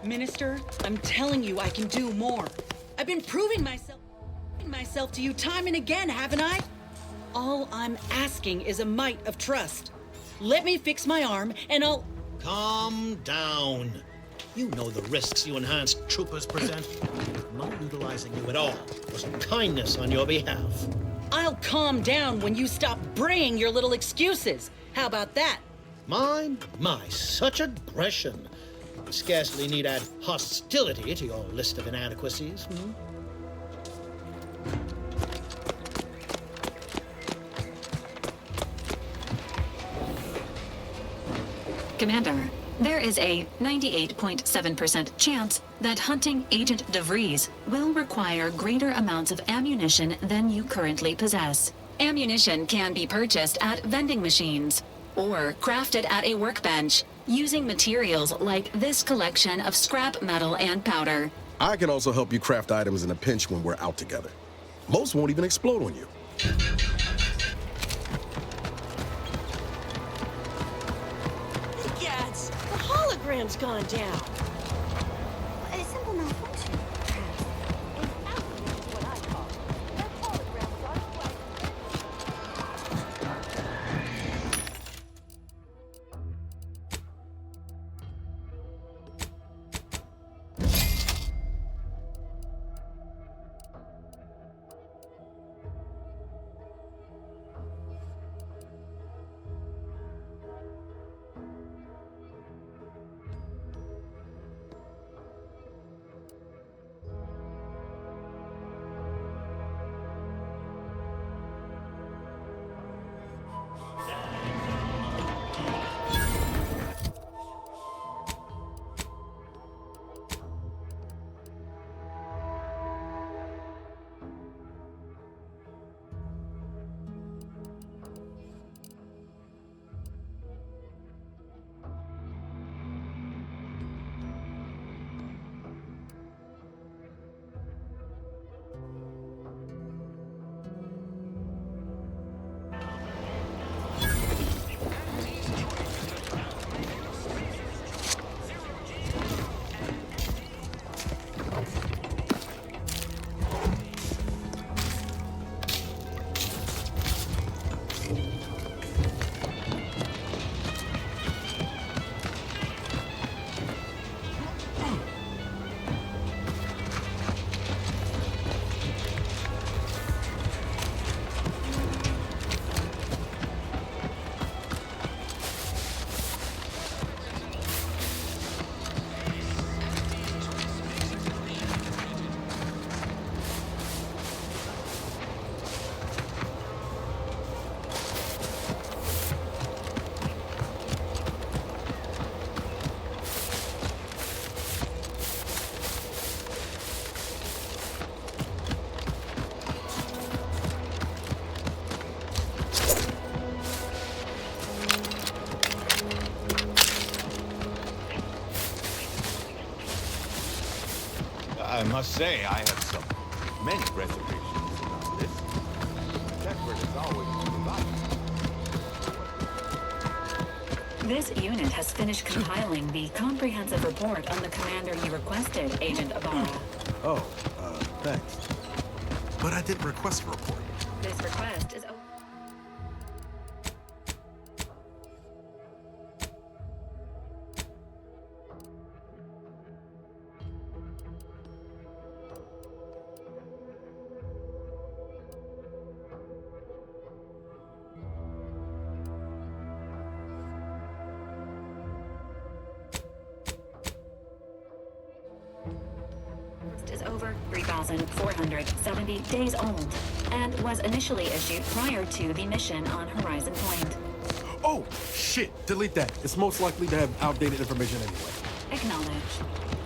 Minister, I'm telling you I can do more. I've been proving myself to you time and again, haven't I? All I'm asking is a mite of trust. Let me fix my arm, and I'll... Calm down. You know the risks you enhanced troopers present. Not utilizing you at all was kindness on your behalf. I'll calm down when you stop bringing your little excuses. How about that? My, such aggression. You scarcely need add hostility to your list of inadequacies, Commander, there is a 98.7% chance that hunting Agent DeVries will require greater amounts of ammunition than you currently possess. Ammunition can be purchased at vending machines or crafted at a workbench using materials like this collection of scrap metal and powder. I can also help you craft items in a pinch when we're out together. Most won't even explode on you. Hologram's gone down. A simple malfunction, perhaps. An outage is what I call it. That hologram was on its way. I must say, I have some many reservations about this. Shepherd is always divided. This unit has finished compiling the comprehensive report on the commander you requested, Agent Ibarra. Oh, thanks. But I didn't request a report. This request is... is over 3,470 days old and was initially issued prior to the mission on Horizon Point. Oh, shit! Delete that. It's most likely to have outdated information anyway. Acknowledge.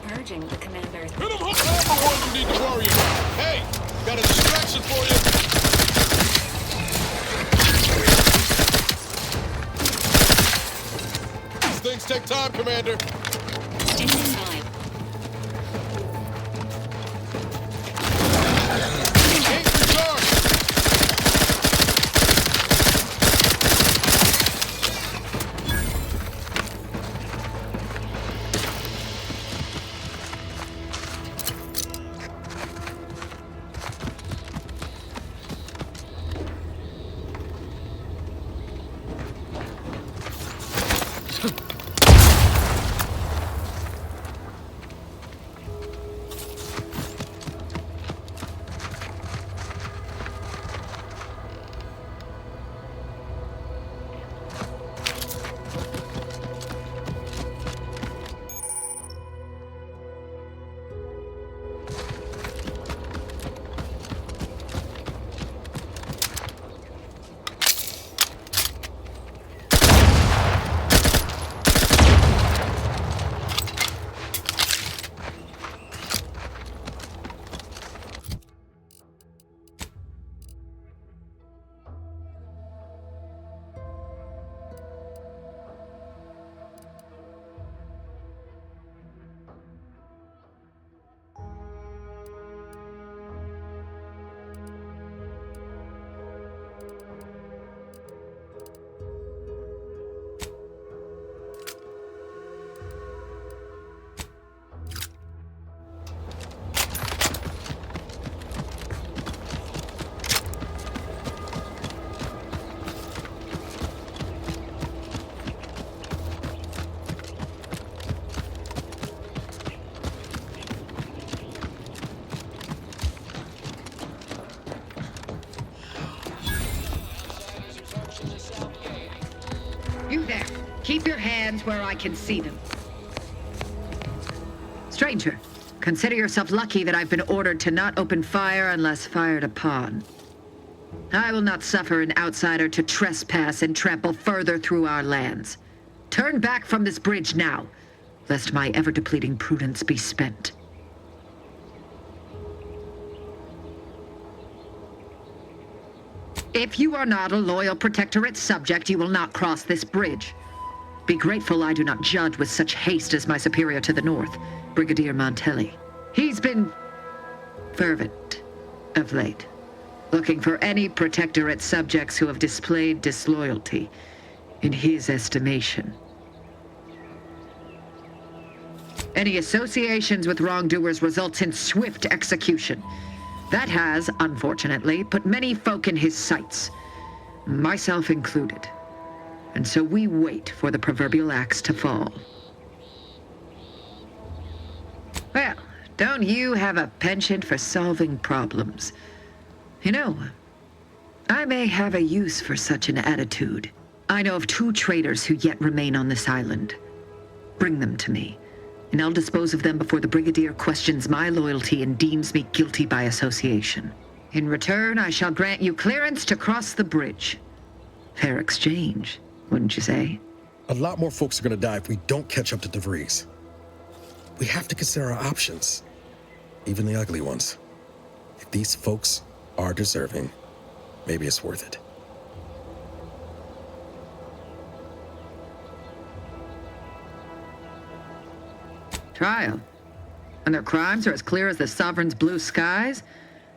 Purging the commander's... Hit him hard! Number one you need to worry about. Hey, got a distraction for you. These things take time, Commander. Standing by. You there. Keep your hands where I can see them. Stranger, consider yourself lucky that I've been ordered to not open fire unless fired upon. I will not suffer an outsider to trespass and trample further through our lands. Turn back from this bridge now, lest my ever-depleting prudence be spent. If you are not a loyal Protectorate subject, you will not cross this bridge. Be grateful I do not judge with such haste as my superior to the north, Brigadier Montelli. He's been fervent of late, looking for any Protectorate subjects who have displayed disloyalty in his estimation. Any associations with wrongdoers results in swift execution. That has, unfortunately, put many folk in his sights, myself included. And so we wait for the proverbial axe to fall. Well, don't you have a penchant for solving problems? You know, I may have a use for such an attitude. I know of 2 traitors who yet remain on this island. Bring them to me, and I'll dispose of them before the Brigadier questions my loyalty and deems me guilty by association. In return, I shall grant you clearance to cross the bridge. Fair exchange, wouldn't you say? A lot more folks are gonna die if we don't catch up to DeVries. We have to consider our options, even the ugly ones. If these folks are deserving, maybe it's worth it. Trial. And their crimes are as clear as the Sovereign's blue skies?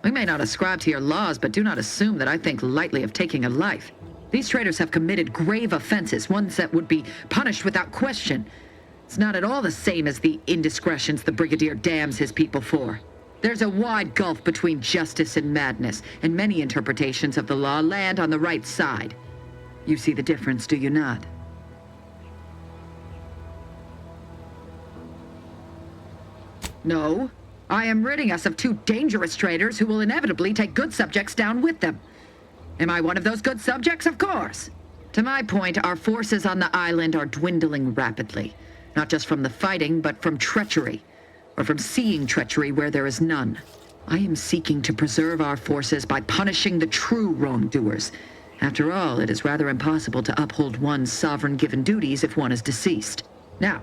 We may not ascribe to your laws, but do not assume that I think lightly of taking a life. These traitors have committed grave offenses, ones that would be punished without question. It's not at all the same as the indiscretions the Brigadier damns his people for. There's a wide gulf between justice and madness, and many interpretations of the law land on the right side. You see the difference, do you not? No, I am ridding us of 2 dangerous traitors who will inevitably take good subjects down with them. Am I one of those good subjects? Of course. To my point, our forces on the island are dwindling rapidly. Not just from the fighting, but from treachery. Or from seeing treachery where there is none. I am seeking to preserve our forces by punishing the true wrongdoers. After all, it is rather impossible to uphold one's sovereign-given duties if one is deceased. Now,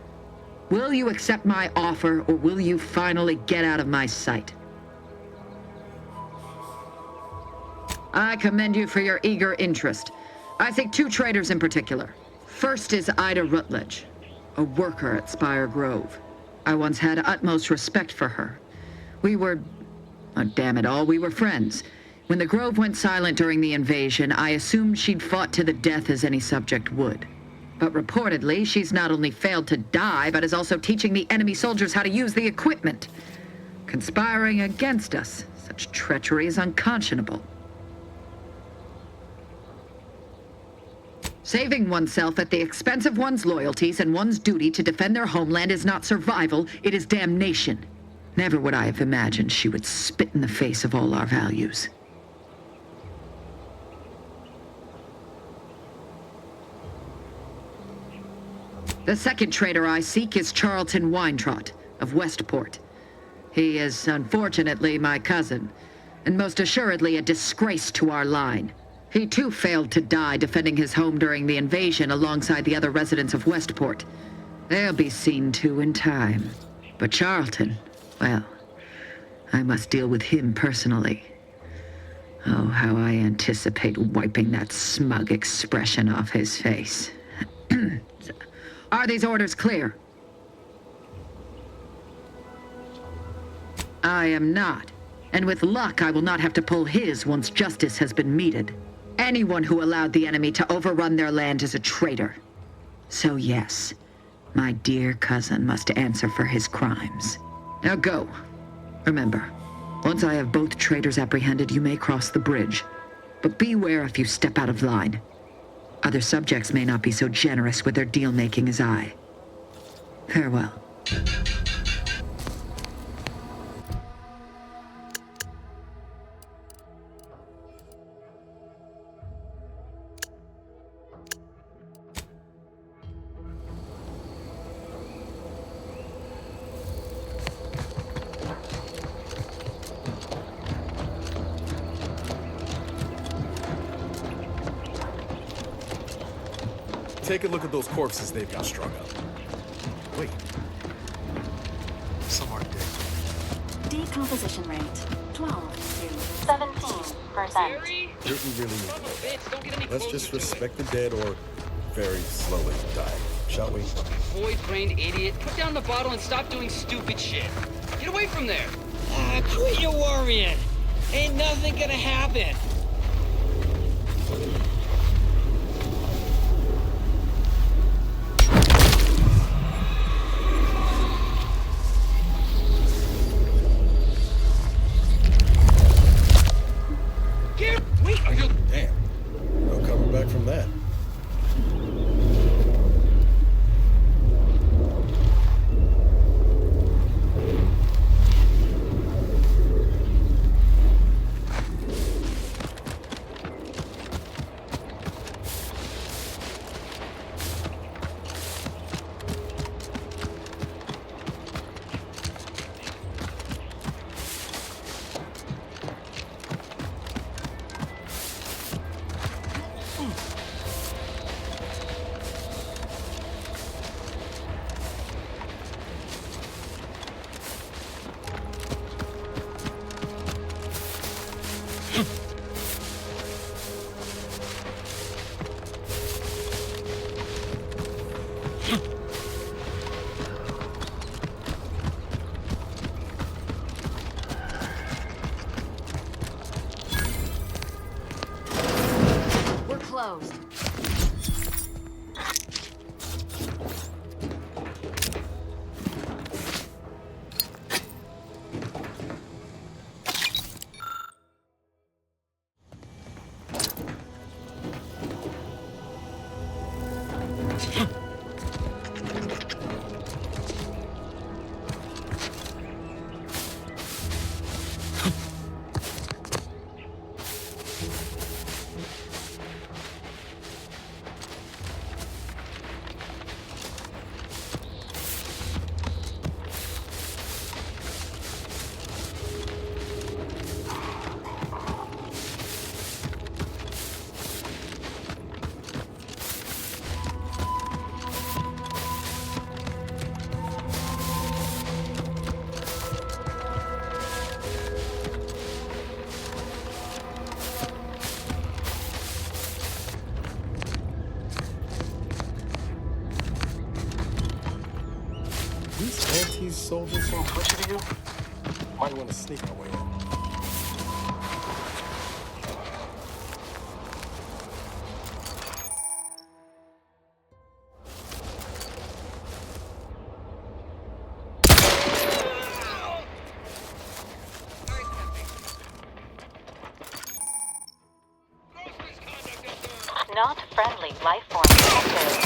will you accept my offer, or will you finally get out of my sight? I commend you for your eager interest. I think 2 traitors in particular. First is Ida Rutledge, a worker at Spire Grove. I once had utmost respect for her. We were... oh, damn it all, we were friends. When the Grove went silent during the invasion, I assumed she'd fought to the death as any subject would. But reportedly, she's not only failed to die, but is also teaching the enemy soldiers how to use the equipment. Conspiring against us. Such treachery is unconscionable. Saving oneself at the expense of one's loyalties and one's duty to defend their homeland is not survival, it is damnation. Never would I have imagined she would spit in the face of all our values. The second traitor I seek is Charlton Weintraut of Westport. He is, unfortunately, my cousin, and most assuredly a disgrace to our line. He too failed to die defending his home during the invasion alongside the other residents of Westport. They'll be seen to in time. But Charlton, well, I must deal with him personally. Oh, how I anticipate wiping that smug expression off his face. Are these orders clear? I am not. And with luck, I will not have to pull his once justice has been meted. Anyone who allowed the enemy to overrun their land is a traitor. So yes, my dear cousin must answer for his crimes. Now go. Remember, once I have both traitors apprehended, you may cross the bridge. But beware if you step out of line. Other subjects may not be so generous with their deal-making as I. Farewell. Take a look at those corpses they've got strung up. Wait. Some are dead. Decomposition rate 12 to 17%. Didn't really need to know that. Let's just respect the dead or very slowly die, shall we? Void-brained idiot. Put down the bottle and stop doing stupid shit. Get away from there. Quit your worrying. Ain't nothing gonna happen. Wait, are you... Damn. No coming back from that. Closed. These soldiers seem pushy to you? Might want to sneak our way in. Not friendly life form detected.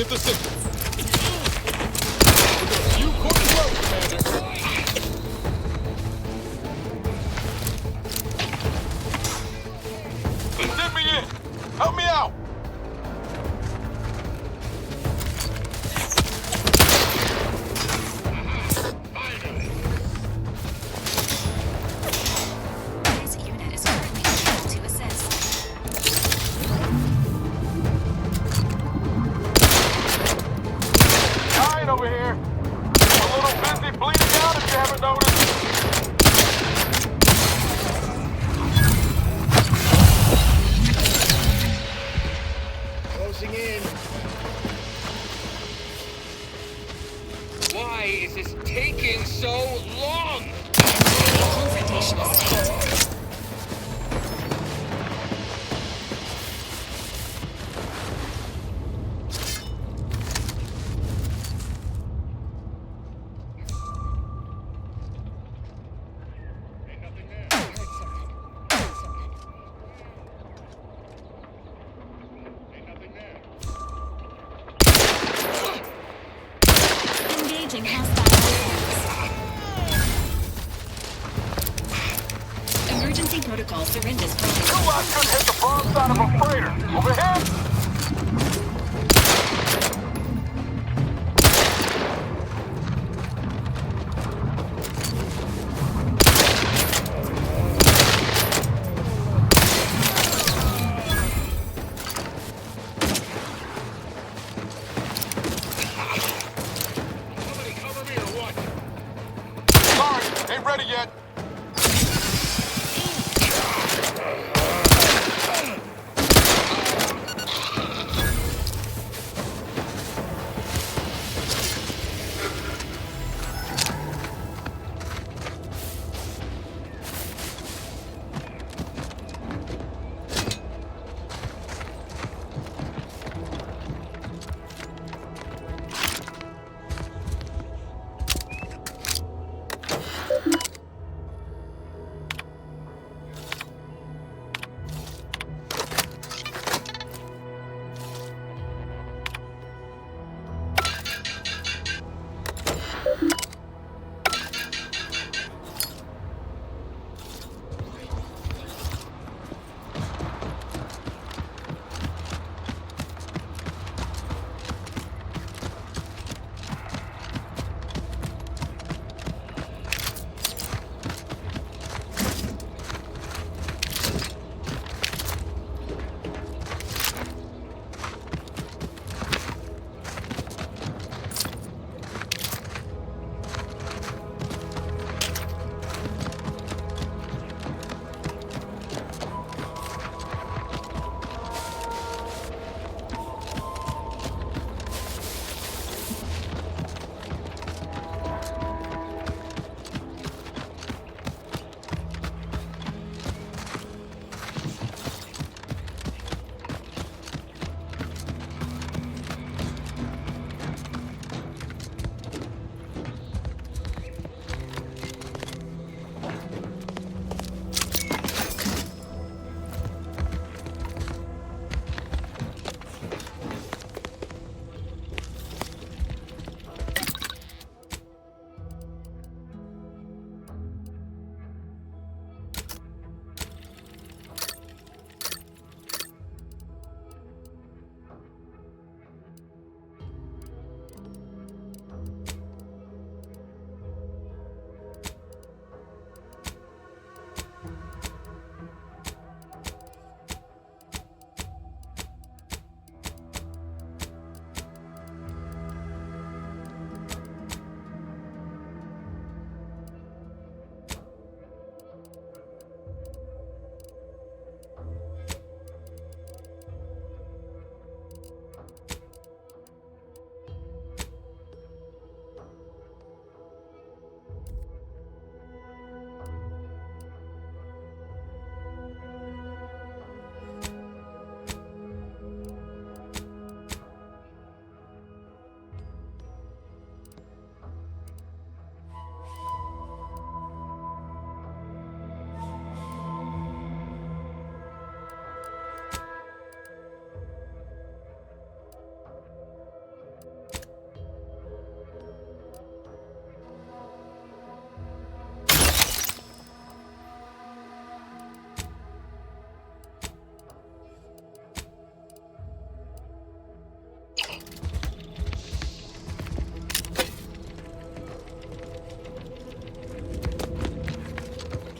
get the signal. We're a few quarters low, Commander. Send me in. Help me out. This unit is currently unable to assist. Tired over here. I'm a little busy bleeding out if you haven't noticed. Closing in. Why is this taking so long? Confrontational state. Engaging hostile forces. Emergency protocol syringes You provided. lot couldn't hit the broadside of a freighter. Over here. Somebody cover me or what? Sorry, ain't ready yet.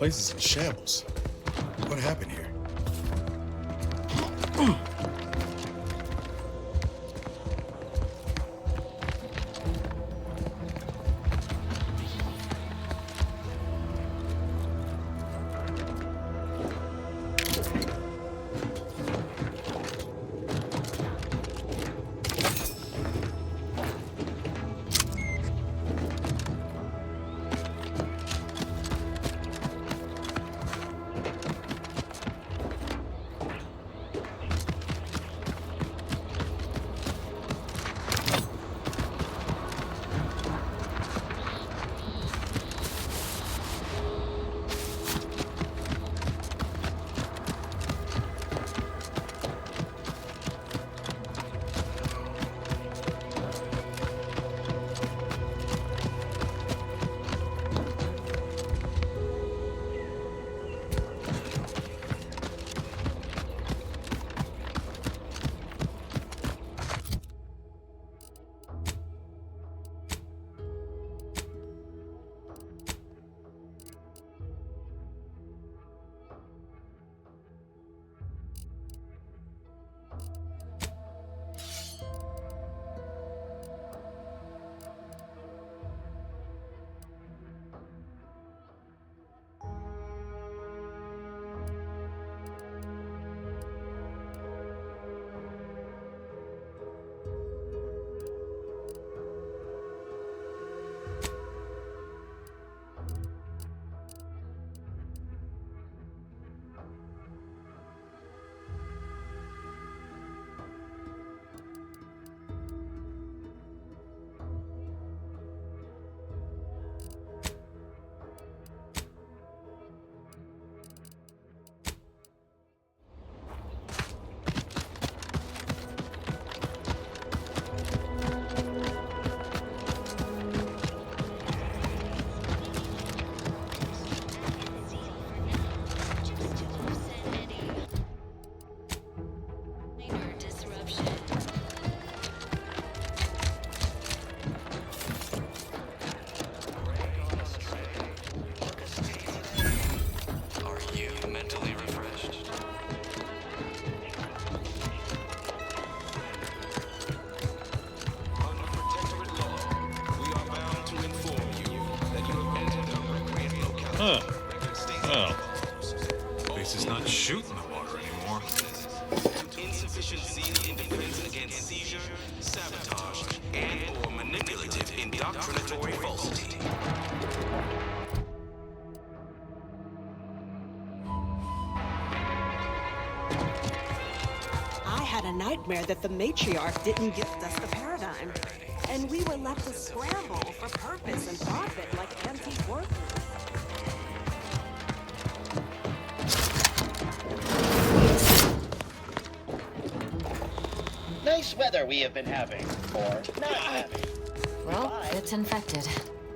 Place is in shambles. What happened here? Huh. Well, at least it's not shooting the water anymore. Insufficiency in defense against seizure, sabotage, and/or manipulative indoctrinatory falsity. I had a nightmare that the matriarch didn't gift us the paradigm, and we were left to scramble for purpose and profit like antique workers. Nice weather we have been having, or not having. Well, it's infected.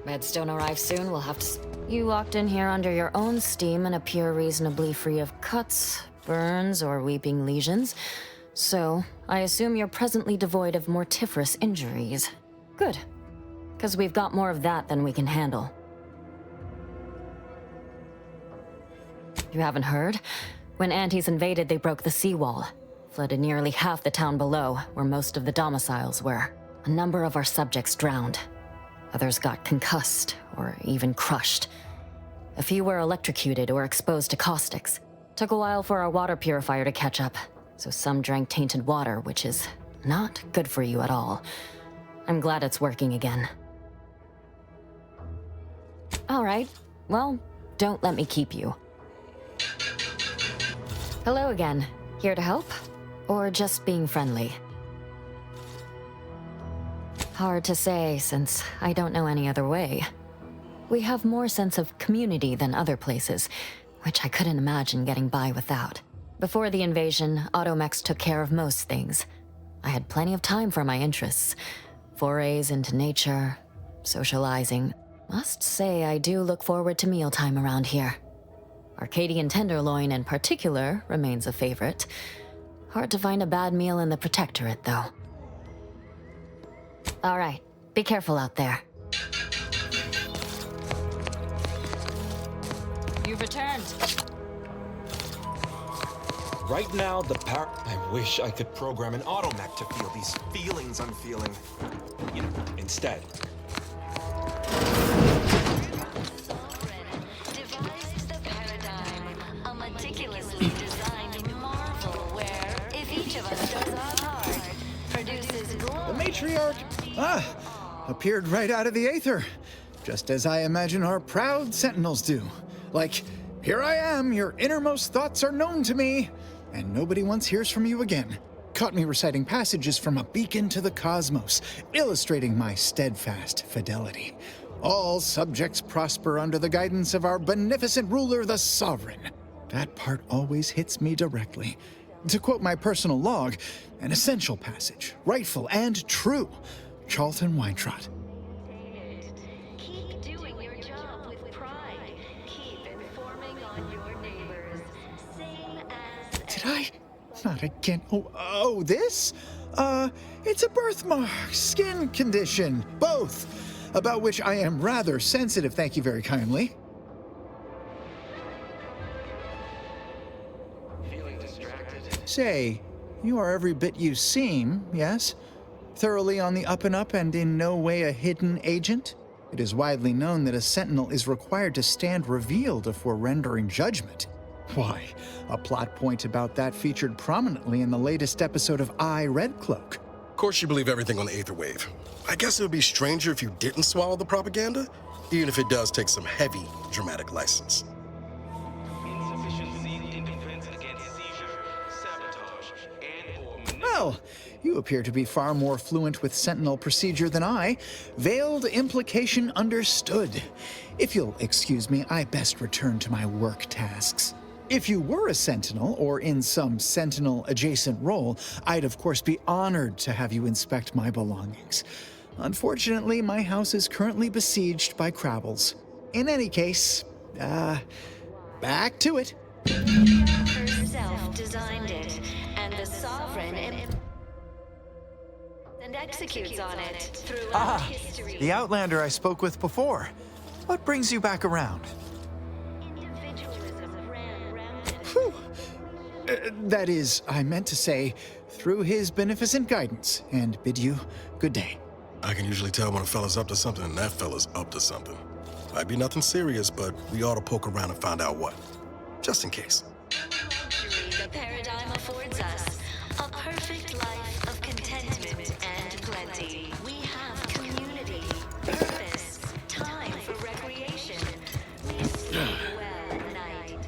Redstone arrives soon, we'll have to... You walked in here under your own steam and appear reasonably free of cuts, burns, or weeping lesions. So, I assume you're presently devoid of mortiferous injuries. Good. Because we've got more of that than we can handle. You haven't heard? When Antes invaded, they broke the seawall. Flooded nearly half the town below, where most of the domiciles were. A number of our subjects drowned. Others got concussed, or even crushed. A few were electrocuted or exposed to caustics. Took a while for our water purifier to catch up, so some drank tainted water, which is not good for you at all. I'm glad it's working again. All right, well, don't let me keep you. Hello again. Here to help? Or just being friendly? Hard to say, since I don't know any other way. We have more sense of community than other places, which I couldn't imagine getting by without. Before the invasion, automechs took care of most things. I had plenty of time for my interests. Forays into nature, socializing. Must say I do look forward to mealtime around here. Arcadian tenderloin in particular remains a favorite. Hard to find a bad meal in the Protectorate, though. All right, be careful out there. You've returned. Right now, I wish I could program an automech to feel these feelings I'm feeling. You know, instead. Devised the paradigm, a meticulously designed marvel where, if each of us does our part, produces glory. The matriarch, appeared right out of the aether, just as I imagine our proud sentinels do. Like, here I am, your innermost thoughts are known to me, and nobody once hears from you again. Caught me reciting passages from a beacon to the cosmos, illustrating my steadfast fidelity. All subjects prosper under the guidance of our beneficent ruler, the Sovereign. That part always hits me directly. To quote my personal log, an essential passage, rightful and true. Charlton Weintraut. Keep doing your job with pride. Keep informing on your neighbors. Same as... Did I? Not again. Oh, this? It's a birthmark, skin condition, both, about which I am rather sensitive, thank you very kindly. Feeling distracted? Say, you are every bit you seem, yes? Thoroughly on the up and up and in no way a hidden agent? It is widely known that a sentinel is required to stand revealed before rendering judgment. Why, a plot point about that featured prominently in the latest episode of I, Red Cloak. Of course you believe everything on the Aether Wave. I guess it would be stranger if you didn't swallow the propaganda, even if it does take some heavy dramatic license. Insufficiency in defense against seizure, sabotage, and/or manipulation. Well, you appear to be far more fluent with Sentinel procedure than I. Veiled implication understood. If you'll excuse me, I best return to my work tasks. If you were a Sentinel, or in some Sentinel-adjacent role, I'd of course be honored to have you inspect my belongings. Unfortunately, my house is currently besieged by Crabbles. In any case, back to it. Herself designed it, and the Sovereign and executes on it throughout history. The Outlander I spoke with before. What brings you back around? Whew. That is, I meant to say, through his beneficent guidance, and bid you good day. I can usually tell when a fella's up to something, and that fella's up to something. Might be nothing serious, but we ought to poke around and find out what. Just in case. The paradigm affords us a perfect life of contentment and plenty. We have community, purpose, time for recreation. We sleep well at night.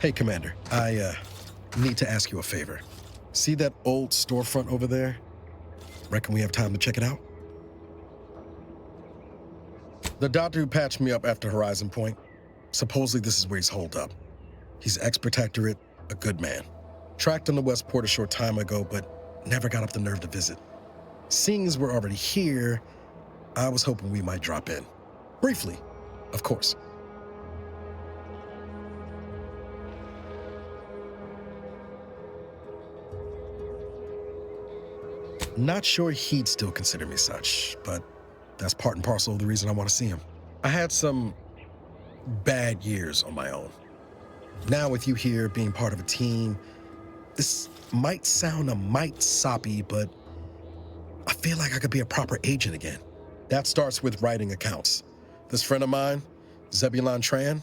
Hey, Commander, I need to ask you a favor. See that old storefront over there? Reckon we have time to check it out? The doctor who patched me up after Horizon Point, supposedly this is where he's holed up. He's ex-protectorate, a good man. Tracked on the Westport a short time ago, but never got up the nerve to visit. Seeing as we're already here, I was hoping we might drop in. Briefly, of course. Not sure he'd still consider me such, but that's part and parcel of the reason I want to see him. I had some bad years on my own. Now with you here, being part of a team, this might sound a mite soppy, but I feel like I could be a proper agent again. That starts with writing accounts. This friend of mine, Zebulon Tran,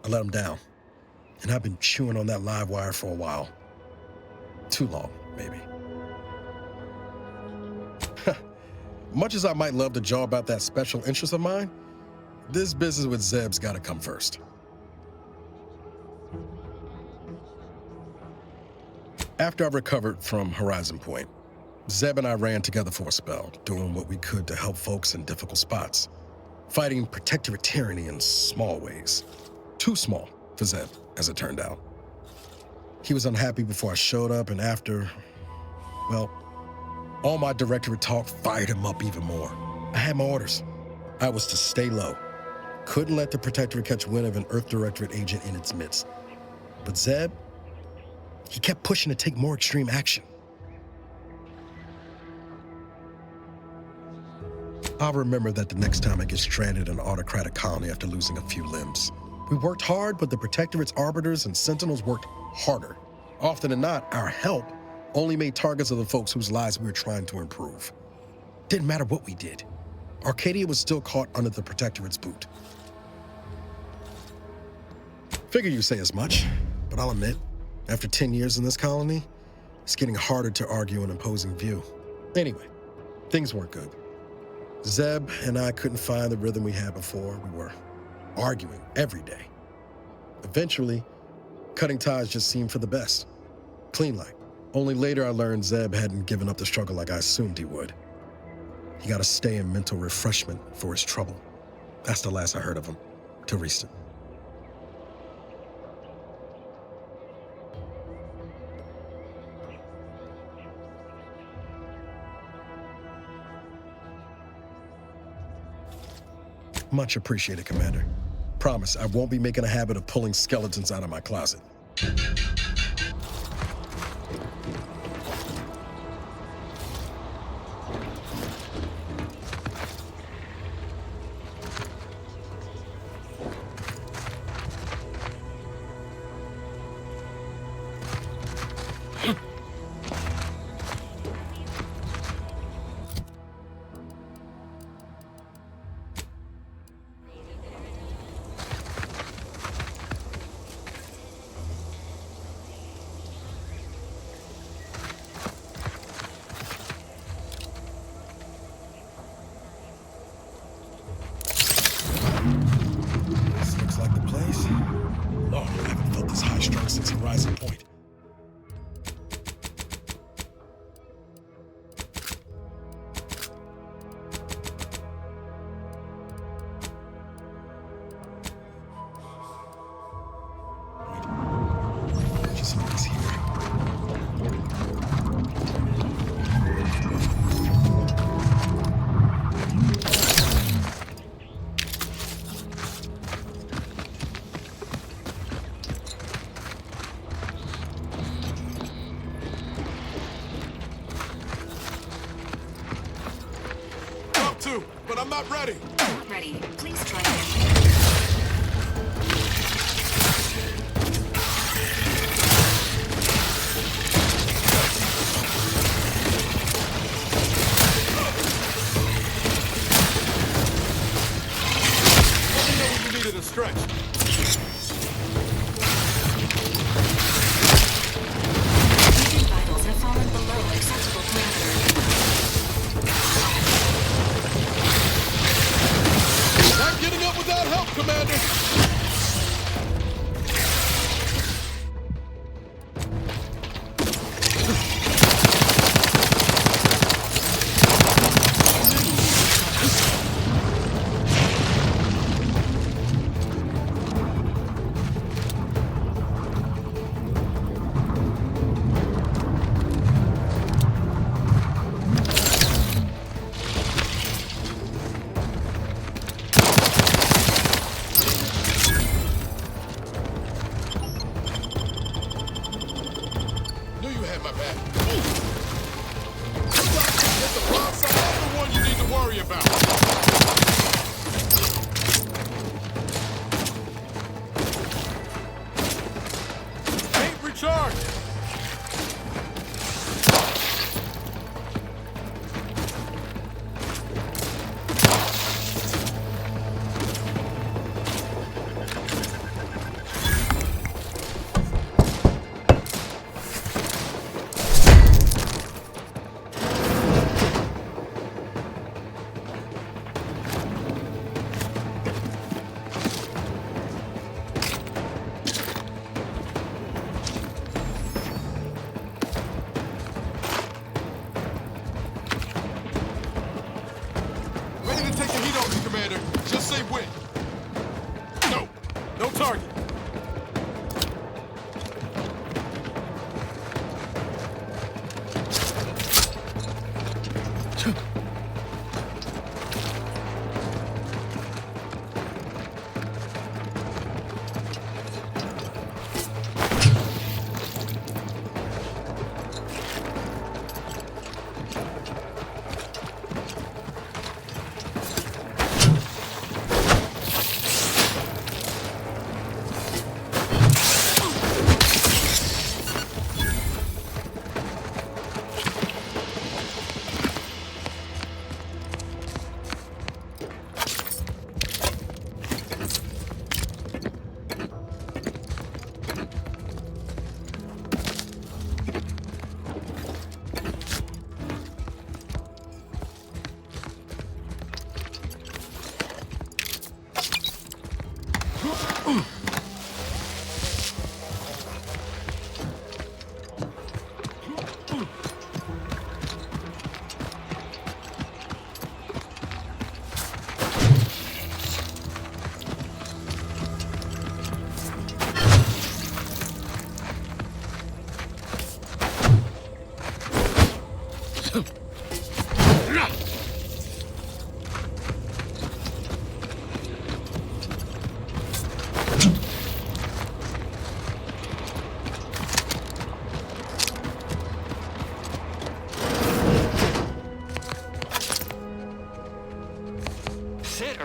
I let him down. And I've been chewing on that live wire for a while. Too long, maybe. Much as I might love to jaw about that special interest of mine, this business with Zeb's gotta come first. After I recovered from Horizon Point, Zeb and I ran together for a spell, doing what we could to help folks in difficult spots, fighting protectorate tyranny in small ways. Too small for Zeb, as it turned out. He was unhappy before I showed up, and after, well, all my directorate talk fired him up even more. I had my orders. I was to stay low, couldn't let the Protectorate catch wind of an Earth Directorate agent in its midst. But Zeb, he kept pushing to take more extreme action. I'll remember that the next time I get stranded in an autocratic colony after losing a few limbs. We worked hard, but the Protectorate's arbiters and sentinels worked harder. Often than not, our help only made targets of the folks whose lives we were trying to improve. Didn't matter what we did. Arcadia was still caught under the Protectorate's boot. Figure you say as much, but I'll admit, after 10 years in this colony, it's getting harder to argue an opposing view. Anyway, things weren't good. Zeb and I couldn't find the rhythm we had before. We were arguing every day. Eventually, cutting ties just seemed for the best. Clean like. Only later I learned Zeb hadn't given up the struggle like I assumed he would. He got to stay in mental refreshment for his trouble. That's the last I heard of him, till recent. Much appreciated, Commander. Promise, I won't be making a habit of pulling skeletons out of my closet. But I'm not ready. Not ready. Please try again. Let me know when you needed a stretch. Agent vitals have fallen below acceptable parameters. Not getting up without help, Commander! Just say when. No. No target.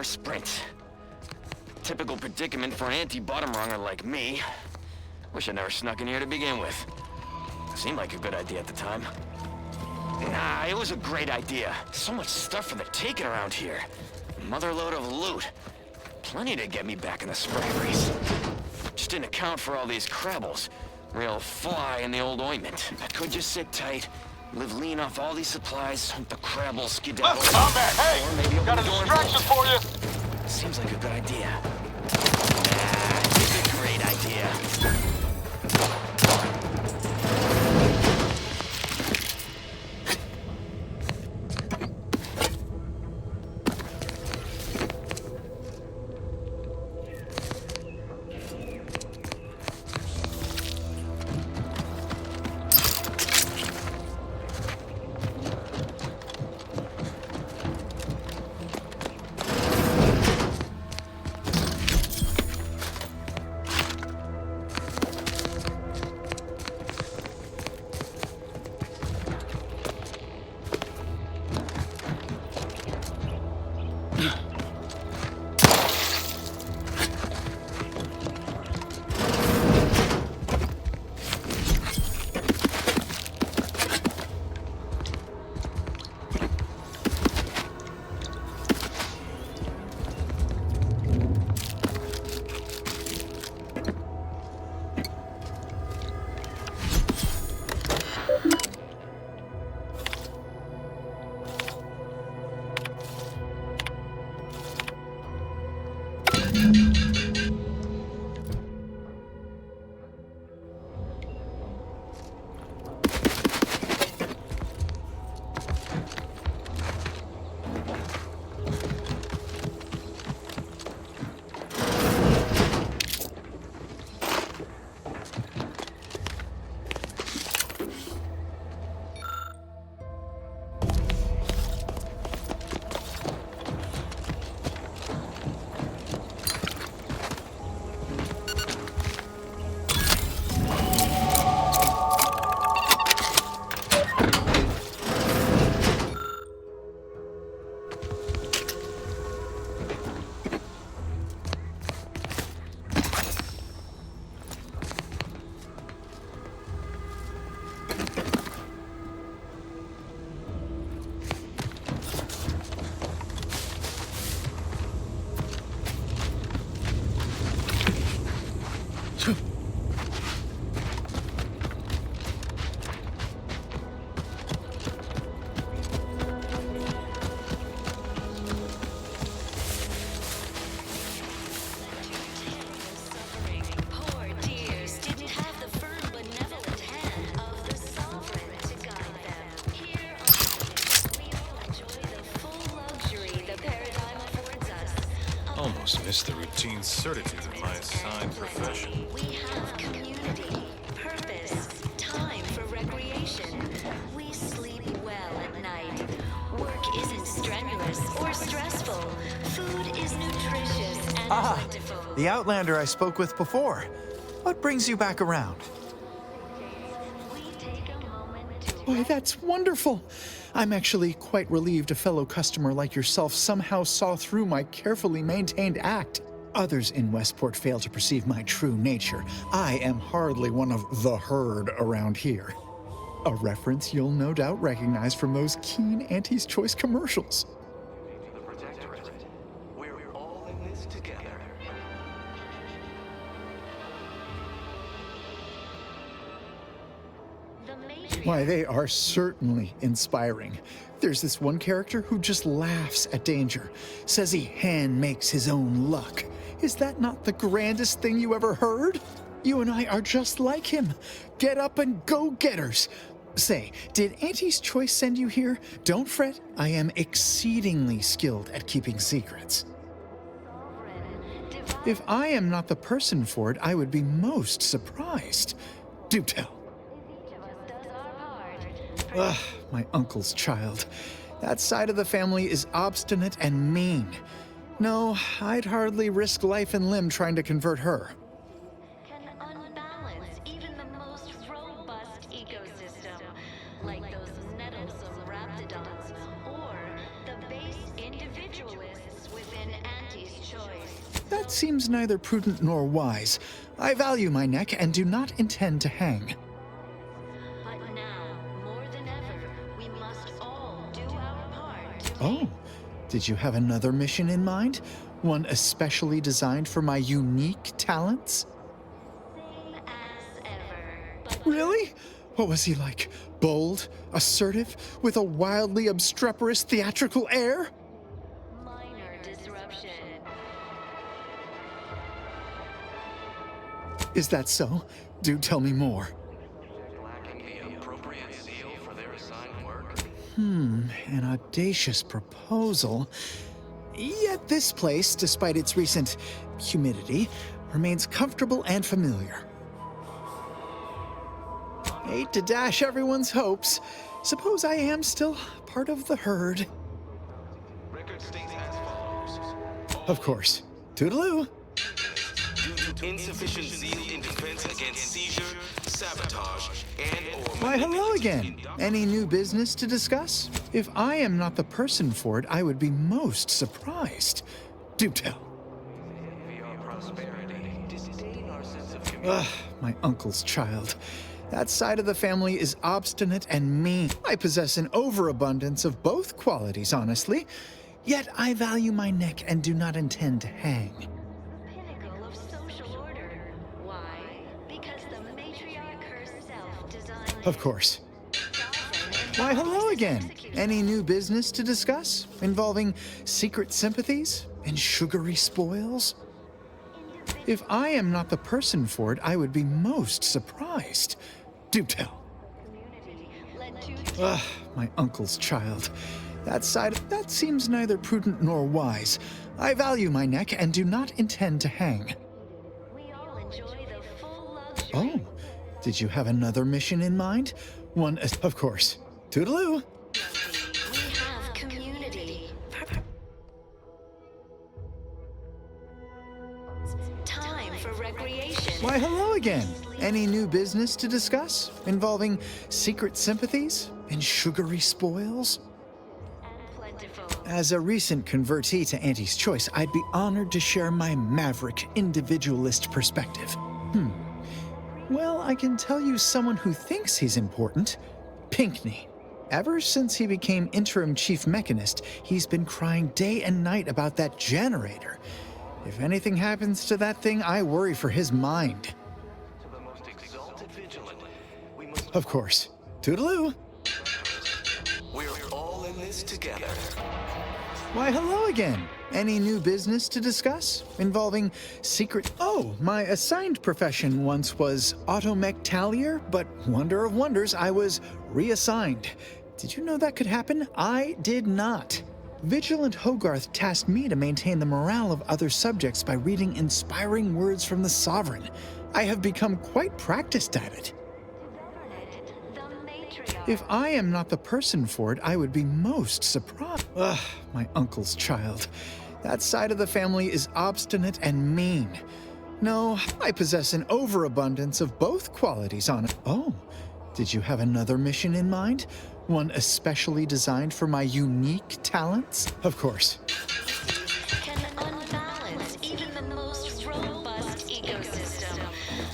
our sprint. Typical predicament for an anti-bottom runger like me. Wish I never snuck in here to begin with. Seemed like a good idea at the time. Nah, it was a great idea. So much stuff for the taking around here. Motherload of loot. Plenty to get me back in the spray race. Just didn't account for all these crabbles. Real fly in the old ointment. I could just sit tight, live lean off all these supplies, hunt the crabble skedaddle. Combat, hey! Or maybe Got a distraction for you! Seems like a good idea. Nah, it's a great idea. Almost missed the routine certitude of my assigned profession. We have community, purpose, time for recreation. We sleep well at night. Work isn't strenuous or stressful. Food is nutritious and plentiful. The Outlander I spoke with before. What brings you back around? Why, that's wonderful. I'm actually quite relieved a fellow customer like yourself somehow saw through my carefully maintained act. Others in Westport fail to perceive my true nature. I am hardly one of the herd around here. A reference you'll no doubt recognize from those keen Auntie's Choice commercials. We're all in this together. Why, they are certainly inspiring. There's this one character who just laughs at danger, says he hand makes his own luck. Is that not the grandest thing you ever heard? You and I are just like him. Get up and go-getters. Say, did Auntie's Choice send you here? Don't fret, I am exceedingly skilled at keeping secrets. If I am not the person for it, I would be most surprised. Do tell. Ugh, my uncle's child. That side of the family is obstinate and mean. No, I'd hardly risk life and limb trying to convert her. Can unbalance even the most robust ecosystem, like those nettlesome raptidons, or the base individualists within seems neither prudent nor wise. I value my neck and do not intend to hang. But now, more than ever, we must all do our part to Oh, did you have another mission in mind? One especially designed for my unique talents? same as ever. Really? What was he like? Bold, assertive, with a wildly obstreperous theatrical air? Minor disruption. Is that so? Do tell me more. Lacking the appropriate zeal for their assigned work. An audacious proposal. Yet this place, despite its recent humidity, remains comfortable and familiar. Hate to dash everyone's hopes. Suppose I am still part of the herd. Record states as follows. Of course. Toodaloo. Due to insufficient zeal in defense against seizure, sabotage, and/or Why, hello again. Any new business to discuss? If I am not the person for it, I would be most surprised. Do tell. prosperity, disdain our sense of community. My uncle's child. That side of the family is obstinate and mean. I possess an overabundance of both qualities, honestly. Yet I value my neck and do not intend to hang. Pinnacle of social order. Why? Because the matriarch herself designed. Of course. Why, hello again. Any new business to discuss? Involving secret sympathies and sugary spoils? If I am not the person for it, I would be most surprised. Do tell. My uncle's child. That seems neither prudent nor wise. I value my neck and do not intend to hang. We all enjoy the full luxury. Oh, did you have another mission in mind? One, of course. Toodaloo. We have community. Time for recreation. Why, hello again. Any new business to discuss? Involving secret sympathies and sugary spoils? Plentiful. As a recent convertee to Auntie's Choice, I'd be honored to share my maverick, individualist perspective. Well, I can tell you someone who thinks he's important. Pinkney. Ever since he became interim chief mechanist, he's been crying day and night about that generator. If anything happens to that thing, I worry for his mind. To the most exalted vigilant, we must. Of course. Toodaloo. We're all in this together. Why, hello again. Any new business to discuss? Involving secret... Oh, my assigned profession once was automech-tallier, but wonder of wonders, I was reassigned. Did you know that could happen? I did not. Vigilant Hogarth tasked me to maintain the morale of other subjects by reading inspiring words from the Sovereign. I have become quite practiced at it. If I am not the person for it, I would be most surprised. My uncle's child. That side of the family is obstinate and mean. No, I possess an overabundance of both qualities on it. Oh, did you have another mission in mind? One especially designed for my unique talents? Of course. Can unbalance even the most robust ecosystem,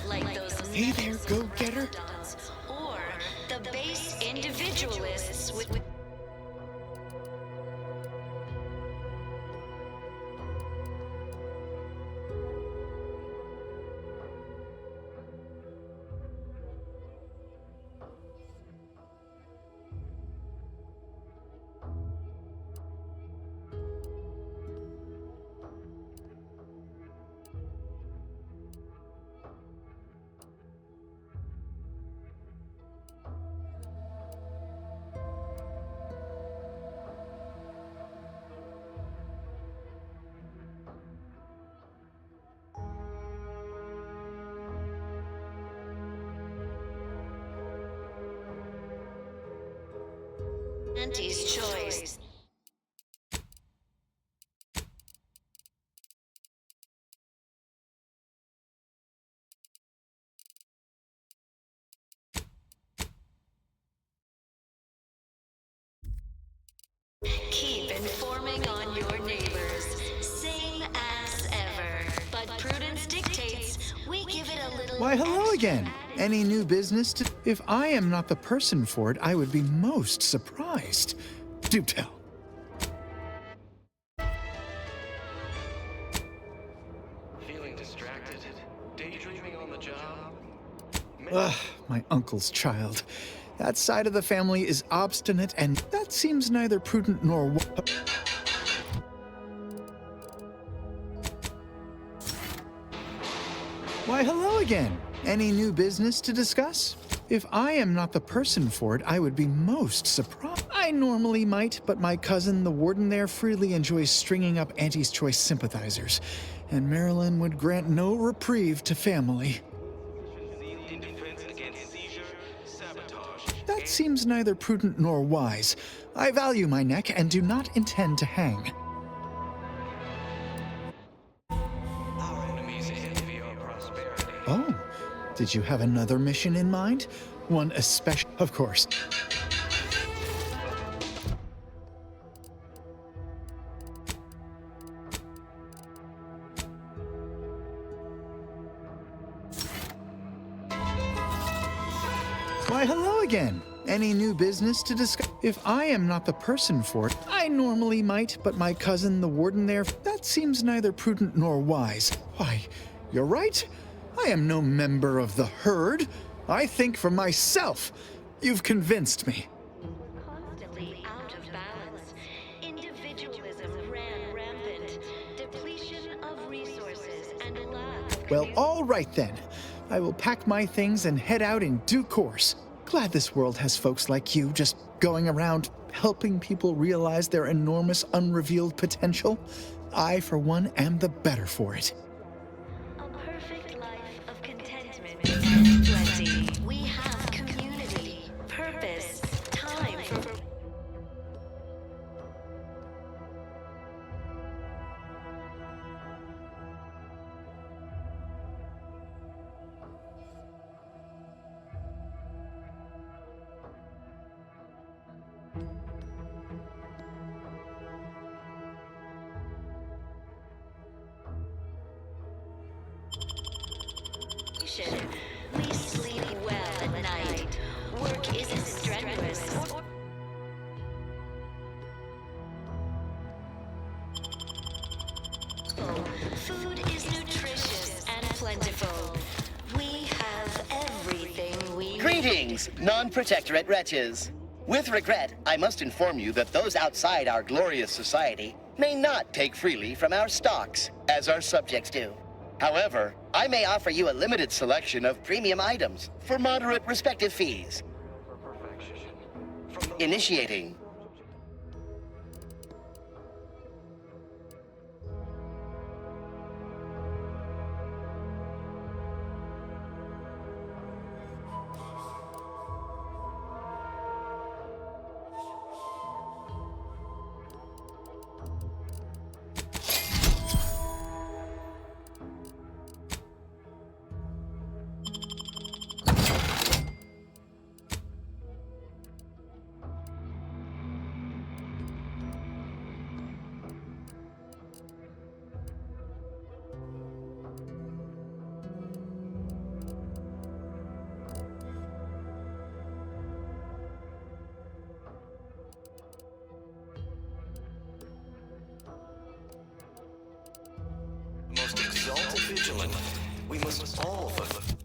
like those. Hey there, go-getter. Or the base individualists with. Auntie's Choice. Keep informing on your neighbors, same as ever. Why, hello again. Any new business to... If I am not the person for it, I would be most surprised. Do tell. Feeling distracted? Daydreaming on the job? Ugh, my uncle's child. That side of the family is obstinate, and that seems neither prudent nor... Why, hello again. Any new business to discuss? If I am not the person for it, I would be most surprised. I normally might, but my cousin, the Warden there, freely enjoys stringing up Auntie's Choice sympathizers, and Marilyn would grant no reprieve to family. That seems neither prudent nor wise. I value my neck and do not intend to hang. Oh, did you have another mission in mind? One especially, of course. Why, hello again. Any new business to discuss? If I am not the person for it, I normally might, but my cousin, the Warden there, that seems neither prudent nor wise. Why, you're right. I am no member of the herd. I think for myself. You've convinced me. Constantly out of balance. Individualism ran rampant. Depletion of resources and lack. Well, all right then. I will pack my things and head out in due course. Glad this world has folks like you just going around helping people realize their enormous unrevealed potential. I, for one, am the better for it. And plenty. We have community, purpose, time for... We sleep well at night. Work isn't strenuous. Food is nutritious and plentiful. We have everything we... Greetings, non-protectorate wretches. With regret, I must inform you that those outside our glorious society may not take freely from our stocks, as our subjects do. However, I may offer you a limited selection of premium items for moderate respective fees. Initiating. Most exalted vigilant. We must all fulfill.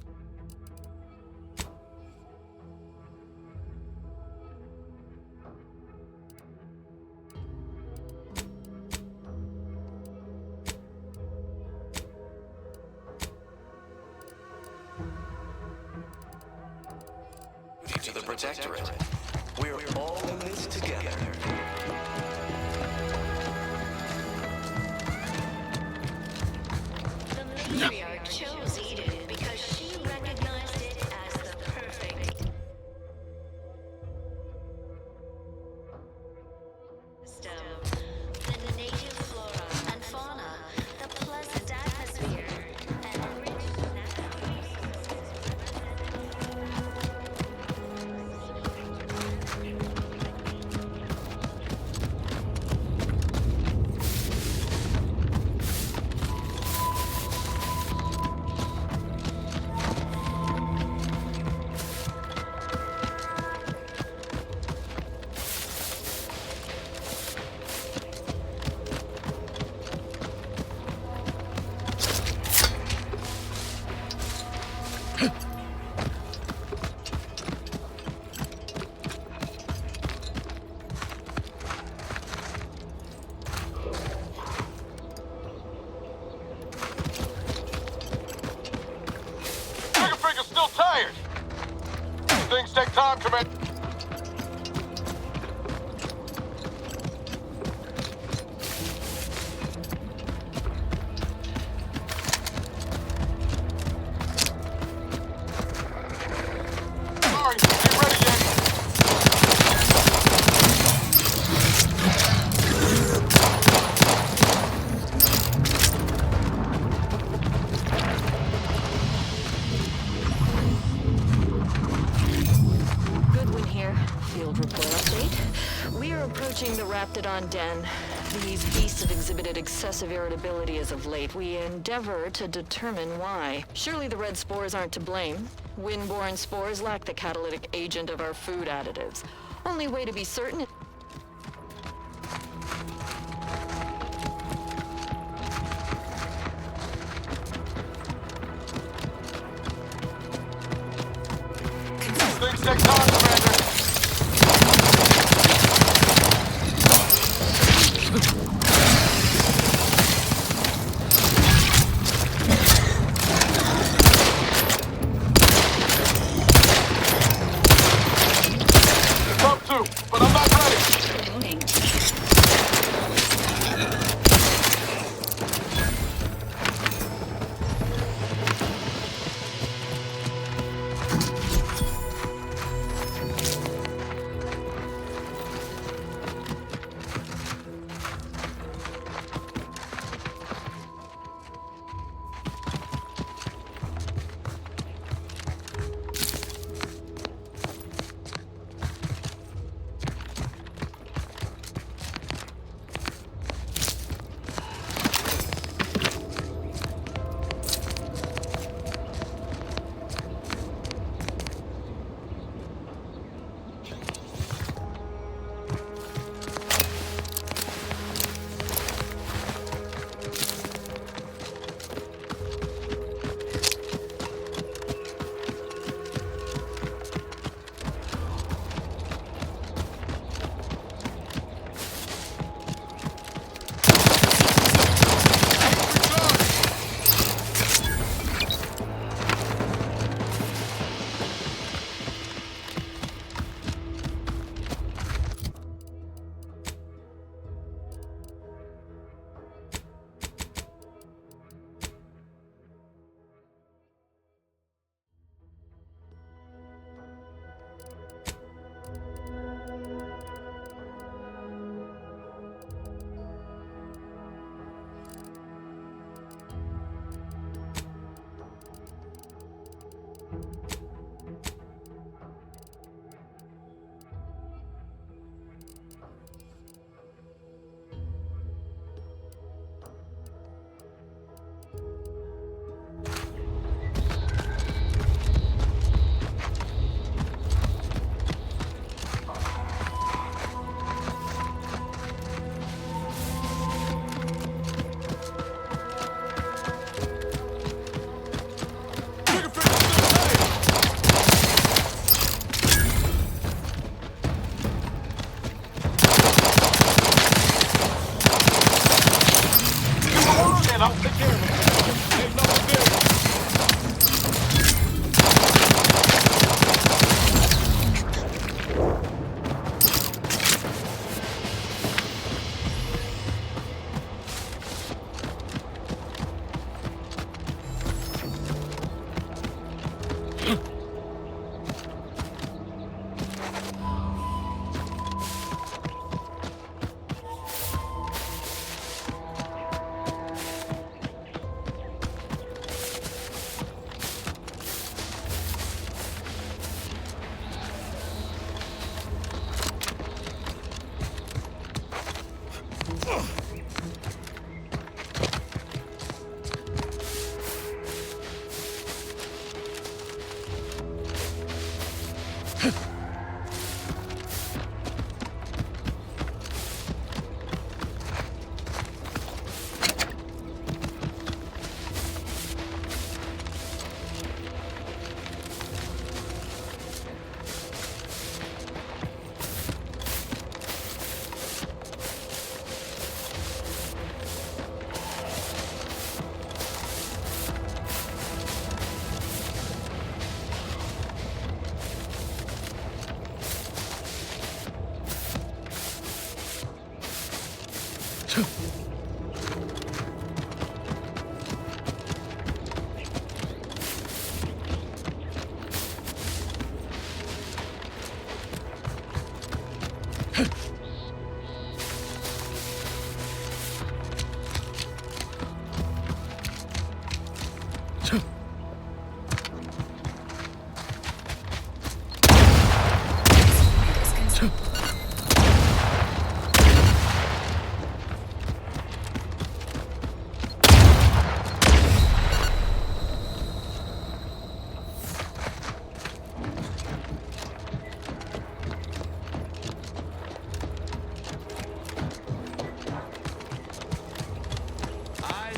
To the Protectorate. We're all in this together. The matriarch chose Eden because she recognized it as the perfect system. The native flora and fauna, the pleasant atmosphere, and rich natural These things take time, Commander. Sorry, ain't ready yet. Goodwin here. Field report update. We are approaching the Raptidon Den. These beasts have exhibited excessive irritability as of late. We endeavor to determine why. Surely the red spores aren't to blame. Wind-borne spores lack the catalytic agent of our food additives. Only way to be certain... Things take time, Commander. Top two, but I'm not ready.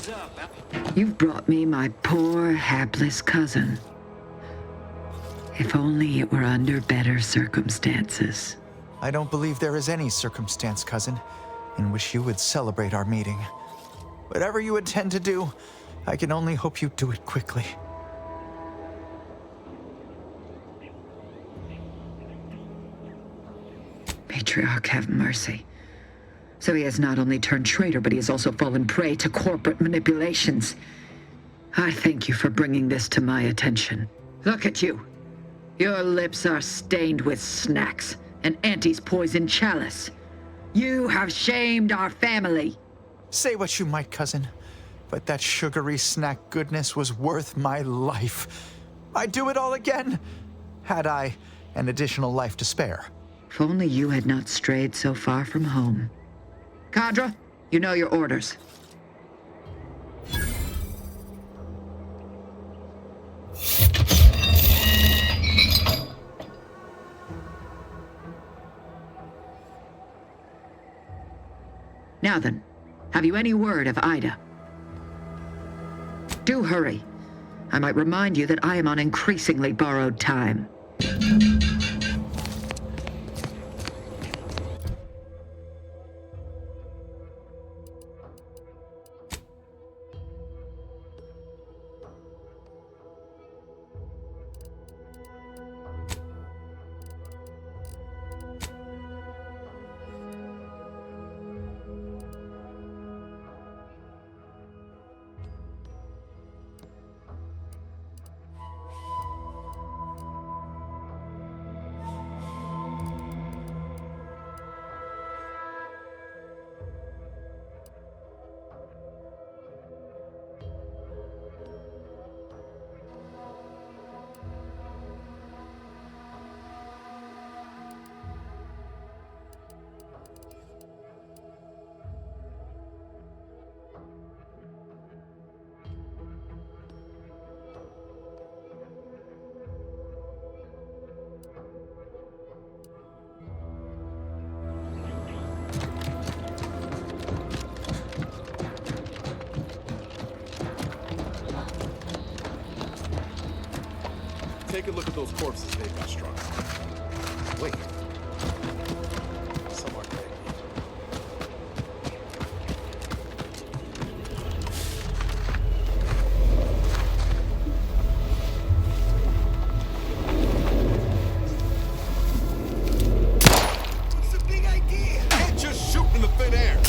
Heads up. You've brought me my poor, hapless cousin. If only it were under better circumstances. I don't believe there is any circumstance, cousin, in which you would celebrate our meeting. Whatever you intend to do, I can only hope you do it quickly. Matriarch have mercy. So he has not only turned traitor, but he has also fallen prey to corporate manipulations. I thank you for bringing this to my attention. Look at you. Your lips are stained with snacks and Auntie's poison chalice. You have shamed our family. Say what you might, cousin, but that sugary snack goodness was worth my life. I'd do it all again, had I an additional life to spare. If only you had not strayed so far from home. Cadre, you know your orders. Now then, have you any word of Ida? Do hurry. I might remind you that I am on increasingly borrowed time. Take a look at those corpses they've got strung. Wait. Some are dead. It's a big idea. Can't just shoot in the thin air.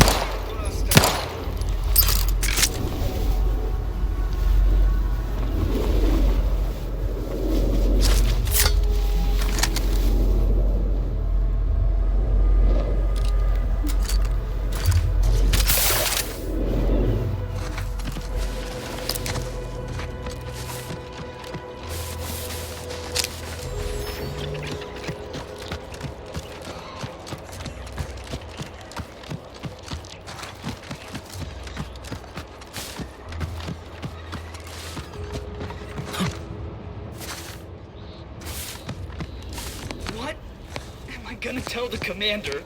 Gonna tell the commander.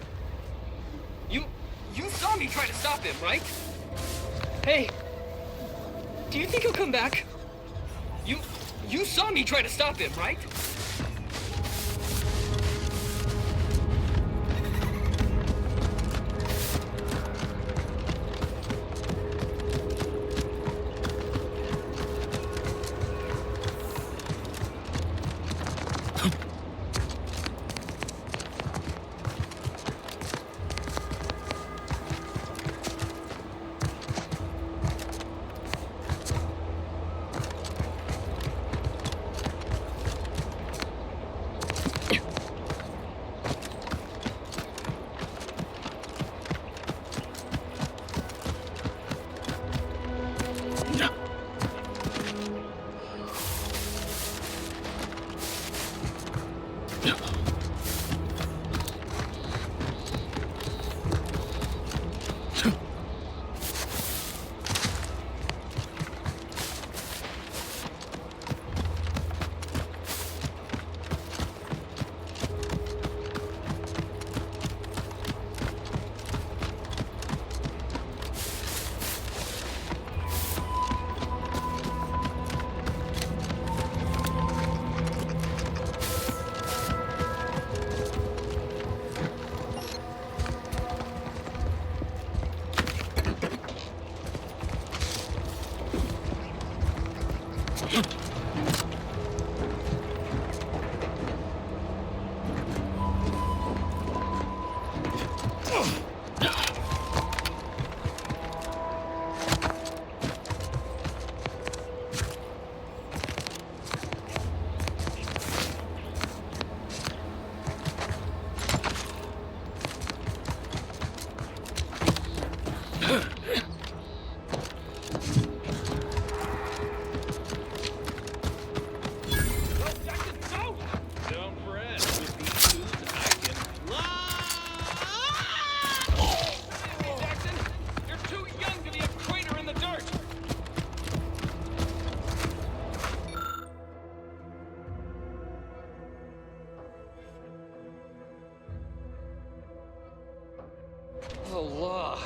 You saw me try to stop him, right? Hey, do you think he'll come back? You saw me try to stop him, right?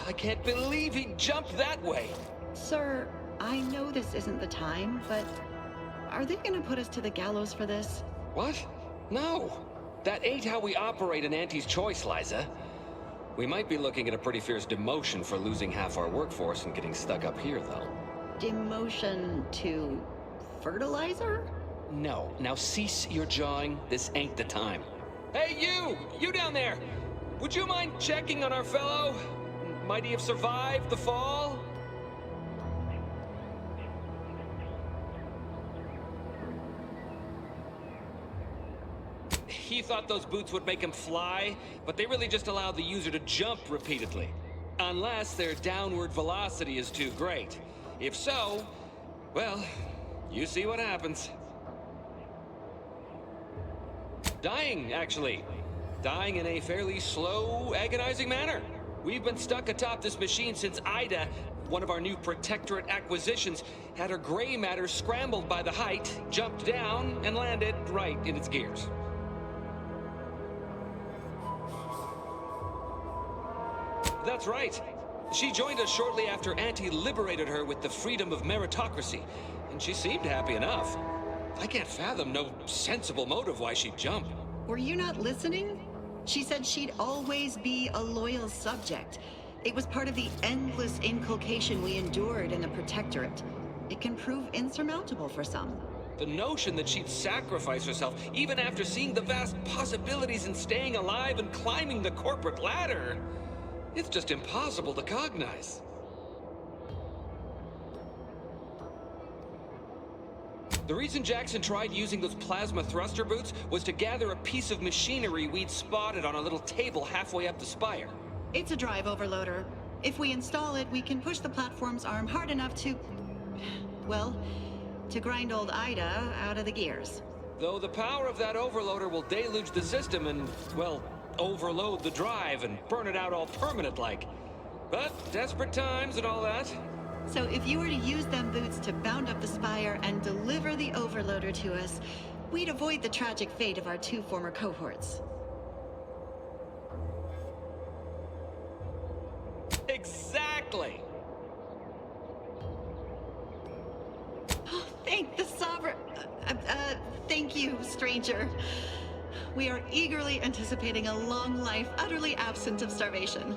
I can't believe he jumped that way. Sir, I know this isn't the time, but are they gonna put us to the gallows for this? What? No. That ain't how we operate in Auntie's Choice, Liza. We might be looking at a pretty fierce demotion for losing half our workforce and getting stuck up here, though. Demotion to fertilizer? No. Now cease your jawing. This ain't the time. Hey, you! You down there! Would you mind checking on our fellow? Might he have survived the fall? He thought those boots would make him fly, but they really just allow the user to jump repeatedly. Unless their downward velocity is too great. If so, well, you see what happens. Dying, actually. Dying in a fairly slow, agonizing manner. We've been stuck atop this machine since Ida, one of our new Protectorate acquisitions, had her gray matter scrambled by the height, jumped down, and landed right in its gears. That's right. She joined us shortly after Auntie liberated her with the freedom of meritocracy, and she seemed happy enough. I can't fathom no sensible motive why she'd jump. Were you not listening? She said she'd always be a loyal subject. It was part of the endless inculcation we endured in the Protectorate. It can prove insurmountable for some. The notion that she'd sacrifice herself, even after seeing the vast possibilities in staying alive and climbing the corporate ladder, it's just impossible to cognize. The reason Jackson tried using those plasma thruster boots was to gather a piece of machinery we'd spotted on a little table halfway up the spire. It's a drive overloader. If we install it, we can push the platform's arm hard enough to... well, to grind old Ida out of the gears. Though the power of that overloader will deluge the system and, well, overload the drive and burn it out all permanent-like. But desperate times and all that. So if you were to use them boots to bound up the spire and deliver the overloader to us, we'd avoid the tragic fate of our two former cohorts. Exactly! Thank the Sovereign... thank you, stranger. We are eagerly anticipating a long life utterly absent of starvation.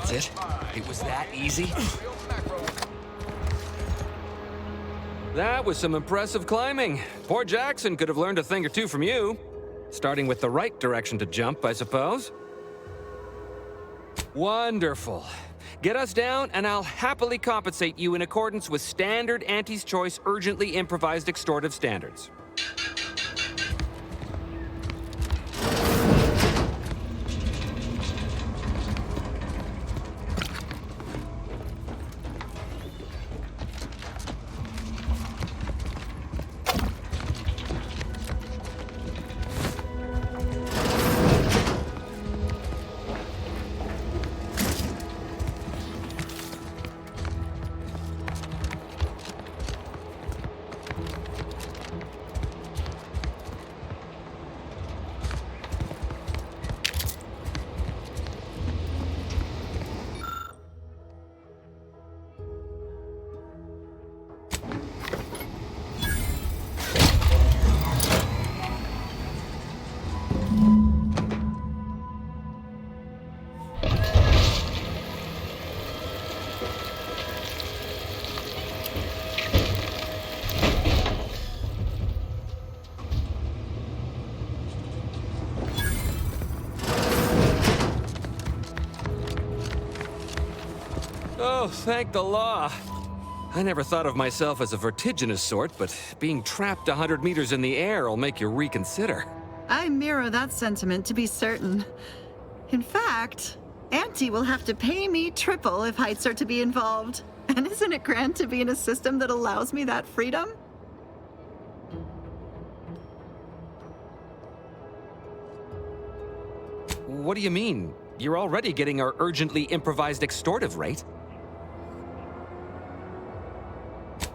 That's it? It was that easy? That was some impressive climbing. Poor Jackson could have learned a thing or two from you. Starting with the right direction to jump, I suppose. Wonderful. Get us down, and I'll happily compensate you in accordance with standard Auntie's Choice urgently improvised extortive standards. Oh, thank the law. I never thought of myself as a vertiginous sort, but being trapped 100 meters in the air will make you reconsider. I mirror that sentiment, to be certain. In fact, Auntie will have to pay me triple if heights are to be involved. And isn't it grand to be in a system that allows me that freedom? What do you mean? You're already getting our urgently improvised extortive rate.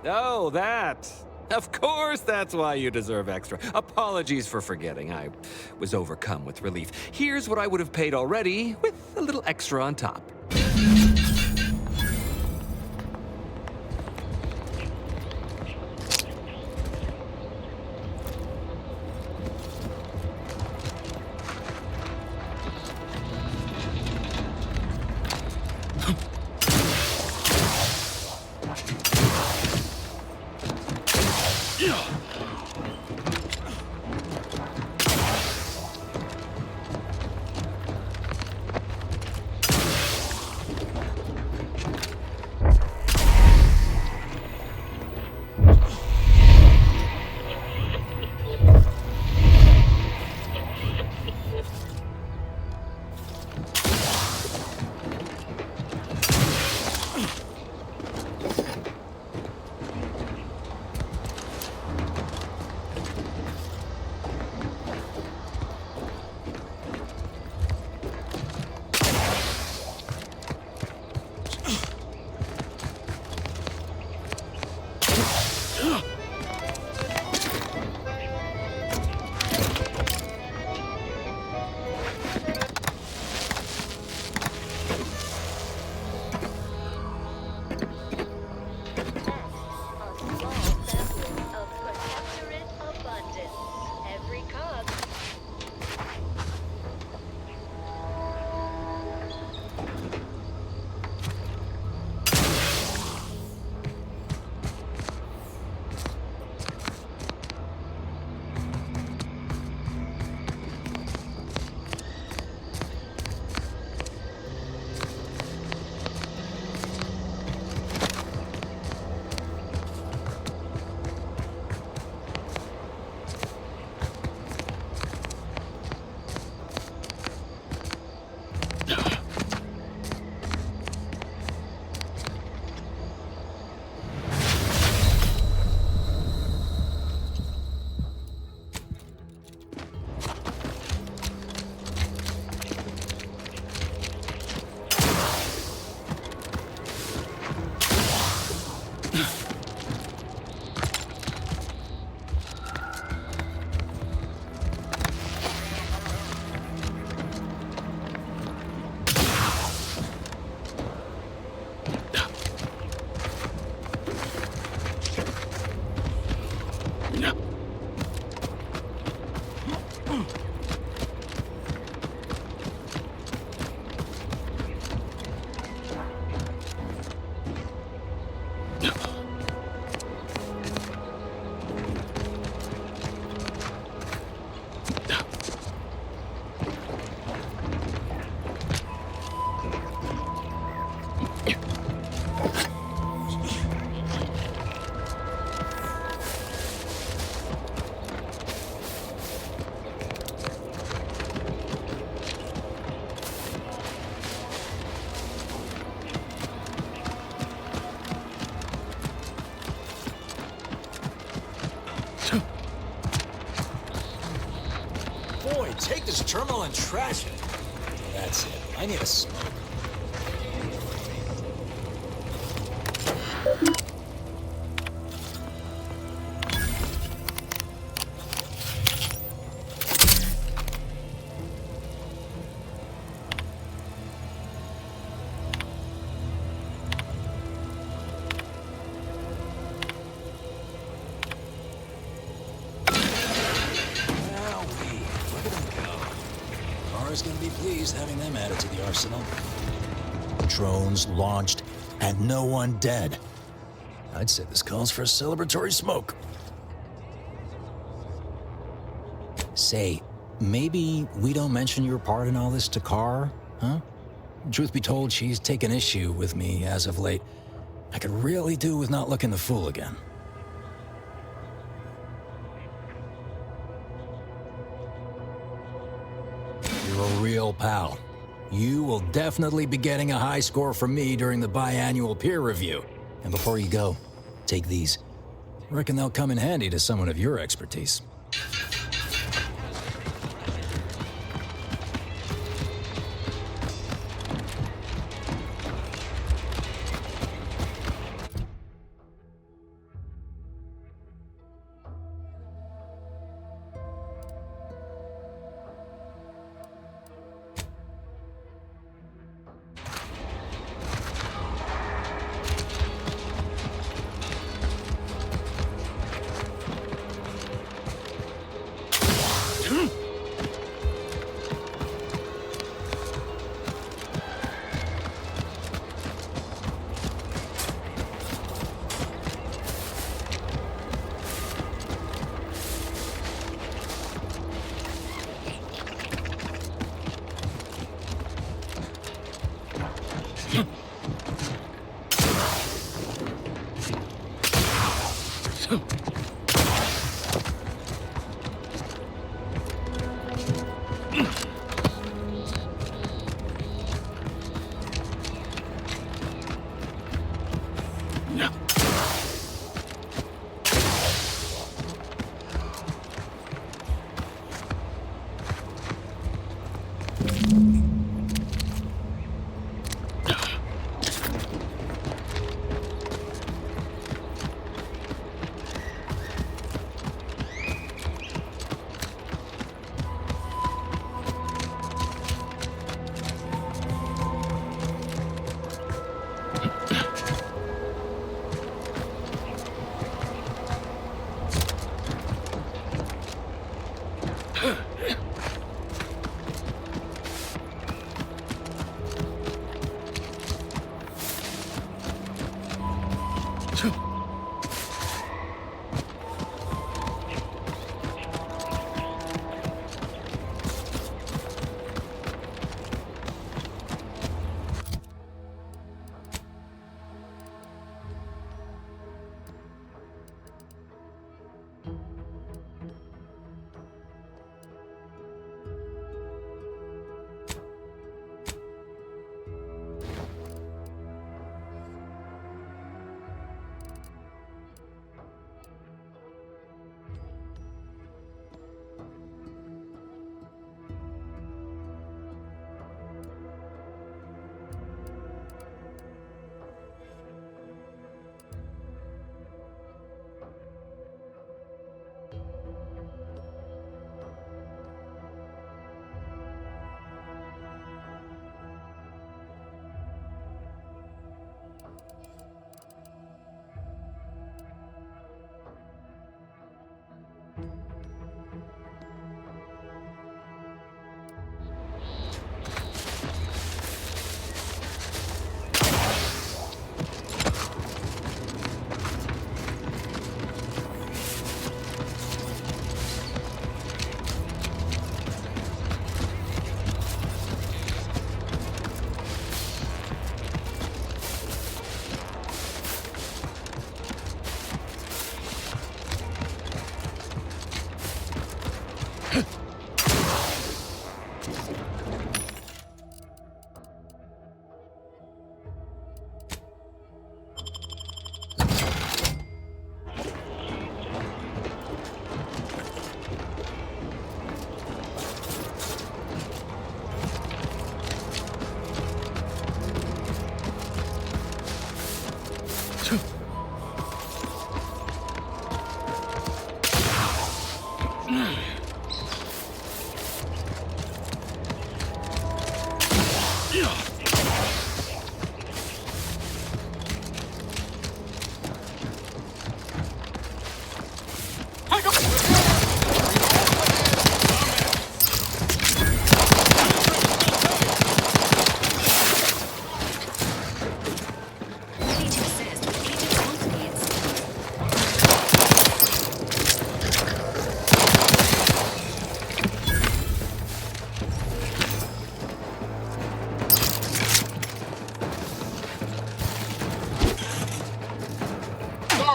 Oh, that. Of course that's why you deserve extra. Apologies for forgetting. I was overcome with relief. Here's what I would have paid already, with a little extra on top. trash it. That's it. I need a smoke. Gonna be pleased having them added to the arsenal. Drones launched and no one dead. I'd say this calls for a celebratory smoke. Say, maybe we don't mention your part in all this to Kaur, huh? Truth be told, she's taken issue with me as of late. I could really do with not looking the fool again. You're a real pal. You will definitely be getting a high score from me during the biannual peer review. And before you go, take these. Reckon they'll come in handy to someone of your expertise.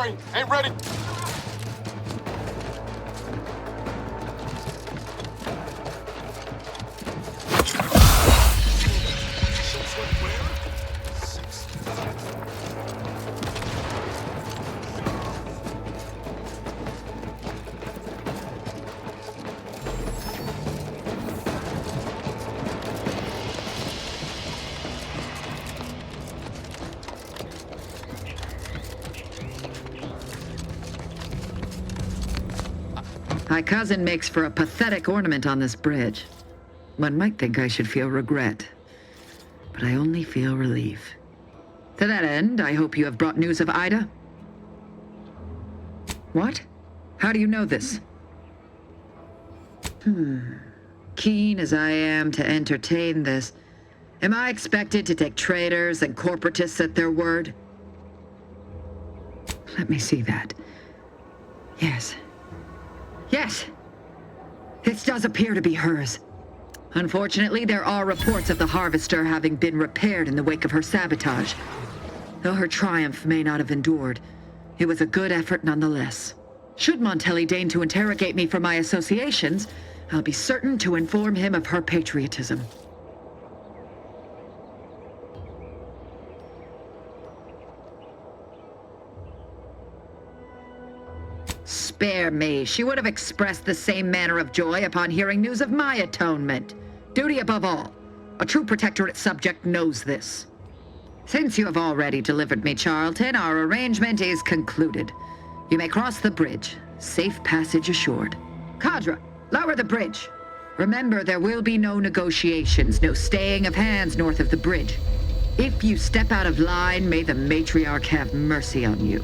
Sorry, ain't ready. My cousin makes for a pathetic ornament on this bridge. One might think I should feel regret, but I only feel relief. To that end, I hope you have brought news of Ida. What? How do you know this? Keen as I am to entertain this, am I expected to take traitors and corporatists at their word? Let me see that. Yes. Yes! This does appear to be hers. Unfortunately, there are reports of the Harvester having been repaired in the wake of her sabotage. Though her triumph may not have endured, it was a good effort nonetheless. Should Montelli deign to interrogate me for my associations, I'll be certain to inform him of her patriotism. Spare me. She would have expressed the same manner of joy upon hearing news of my atonement. Duty above all. A true Protectorate subject knows this. Since you have already delivered me Charlton, our arrangement is concluded. You may cross the bridge. Safe passage assured. Cadre, lower the bridge. Remember, there will be no negotiations, no staying of hands north of the bridge. If you step out of line, may the Matriarch have mercy on you.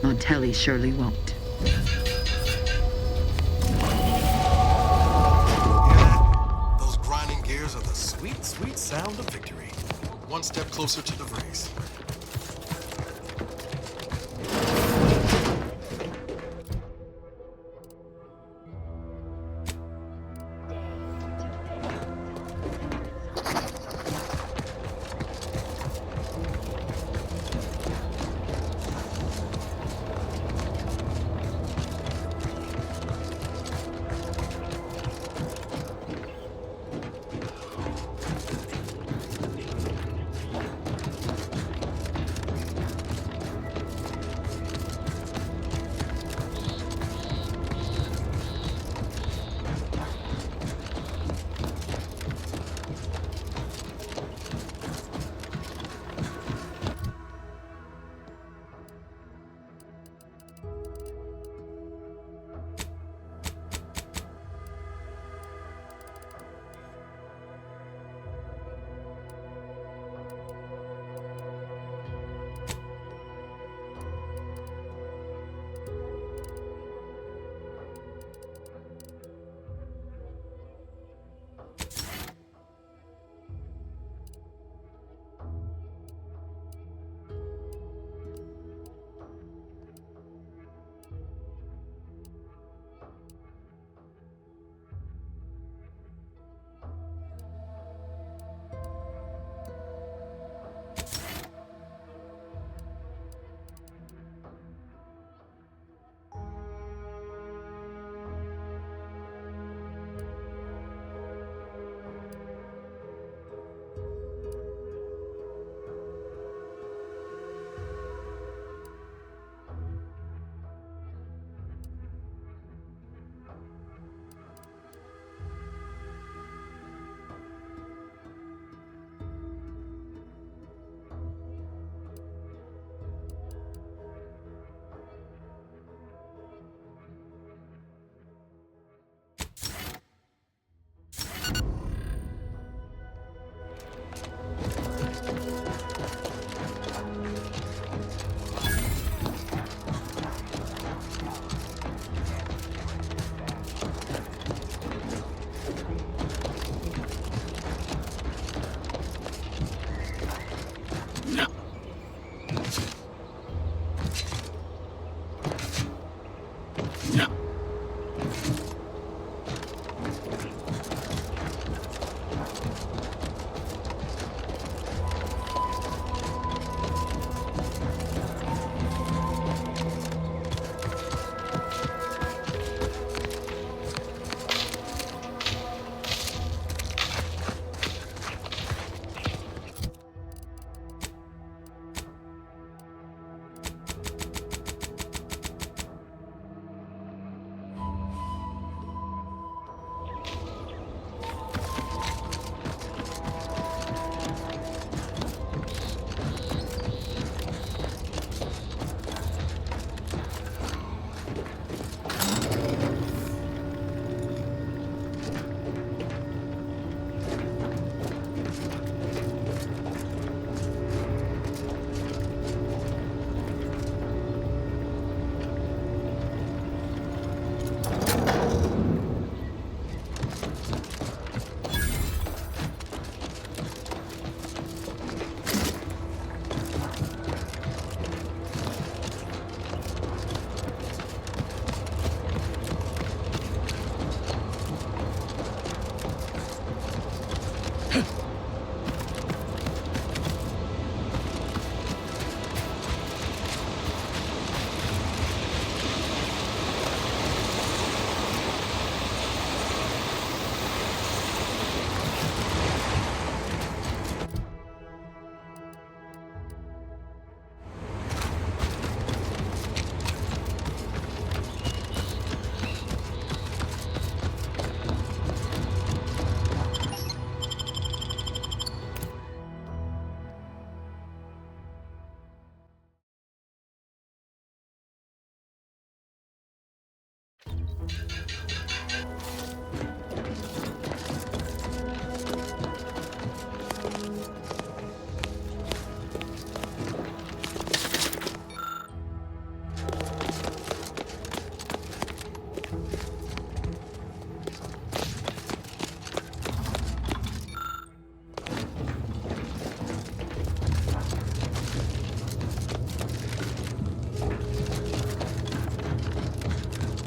Montelli surely won't. Those grinding gears are the sweet, sweet sound of victory. One step closer to the race.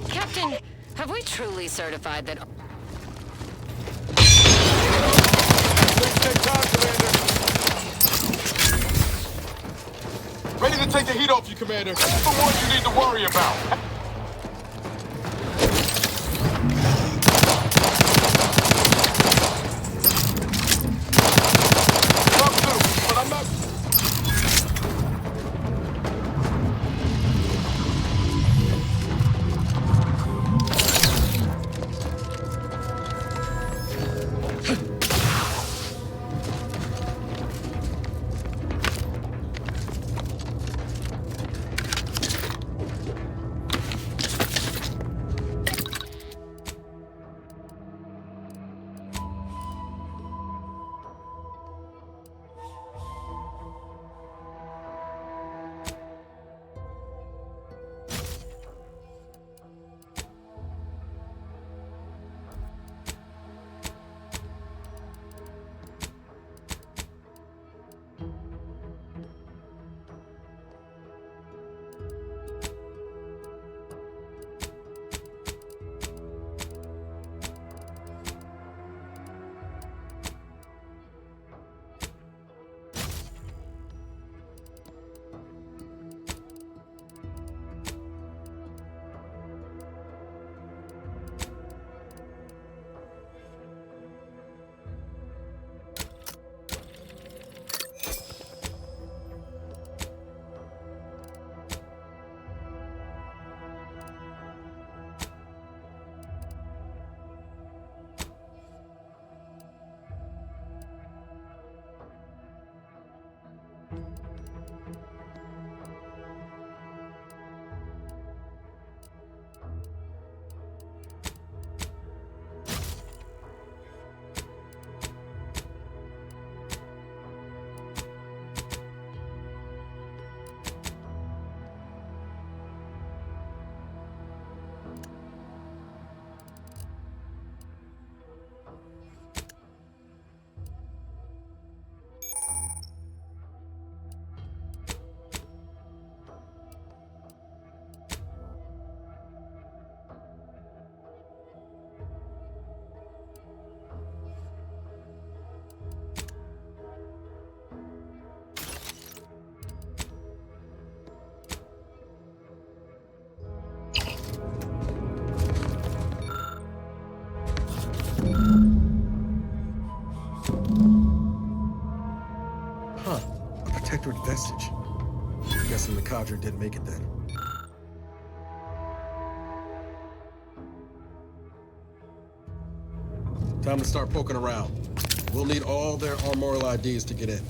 Captain, have we truly certified that... Take time, Commander. Ready to take the heat off you, Commander. That's the one you need to worry about. But I'm not... Protectorate vestige. Guessing the cadre didn't make it then. Time to start poking around. We'll need all their armorial IDs to get in.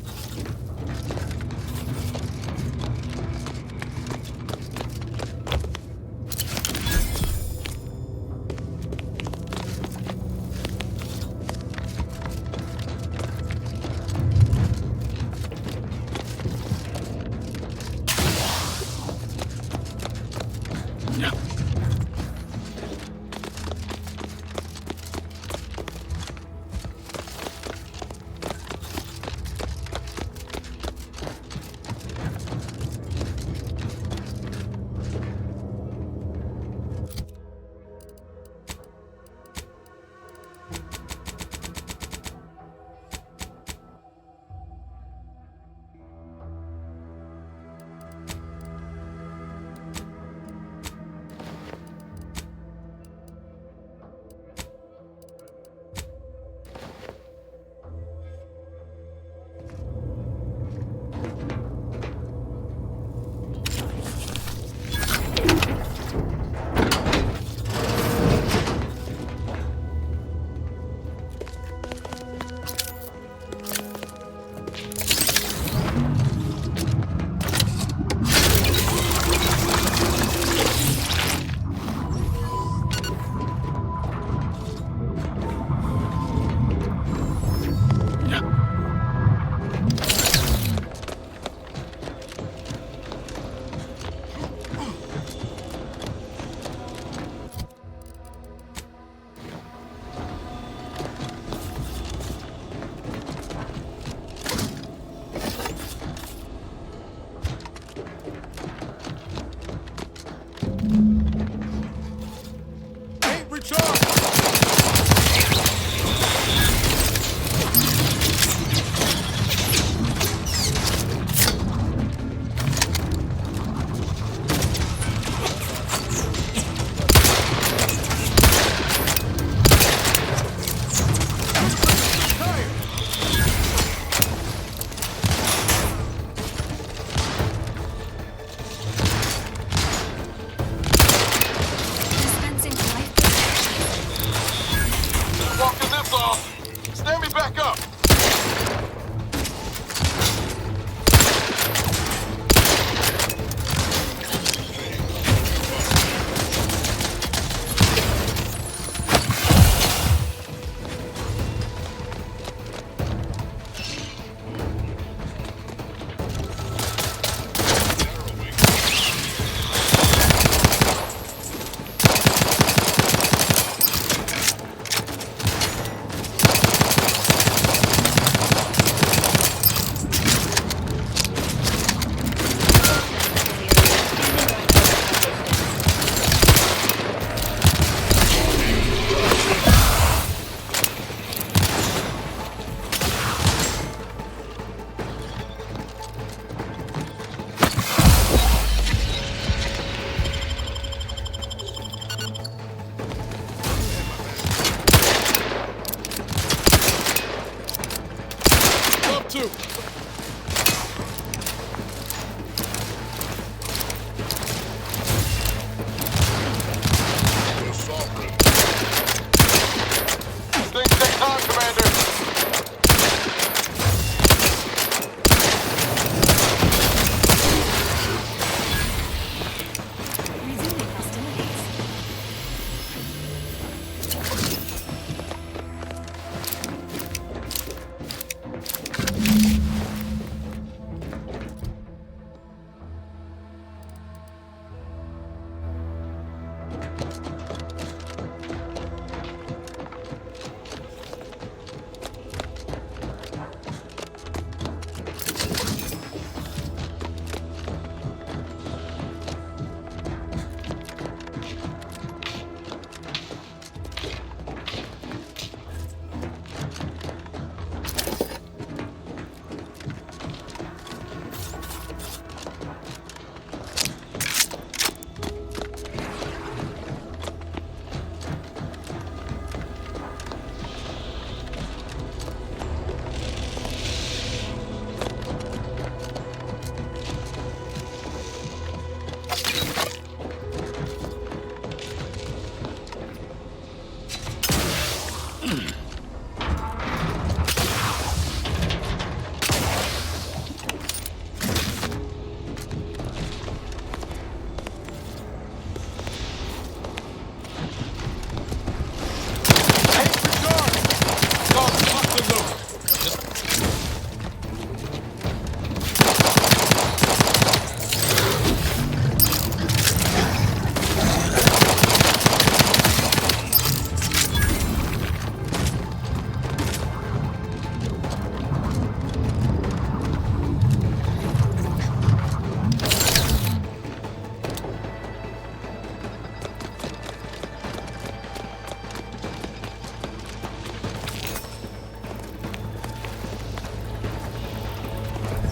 too. Things take time, Commander. Resuming hostilities.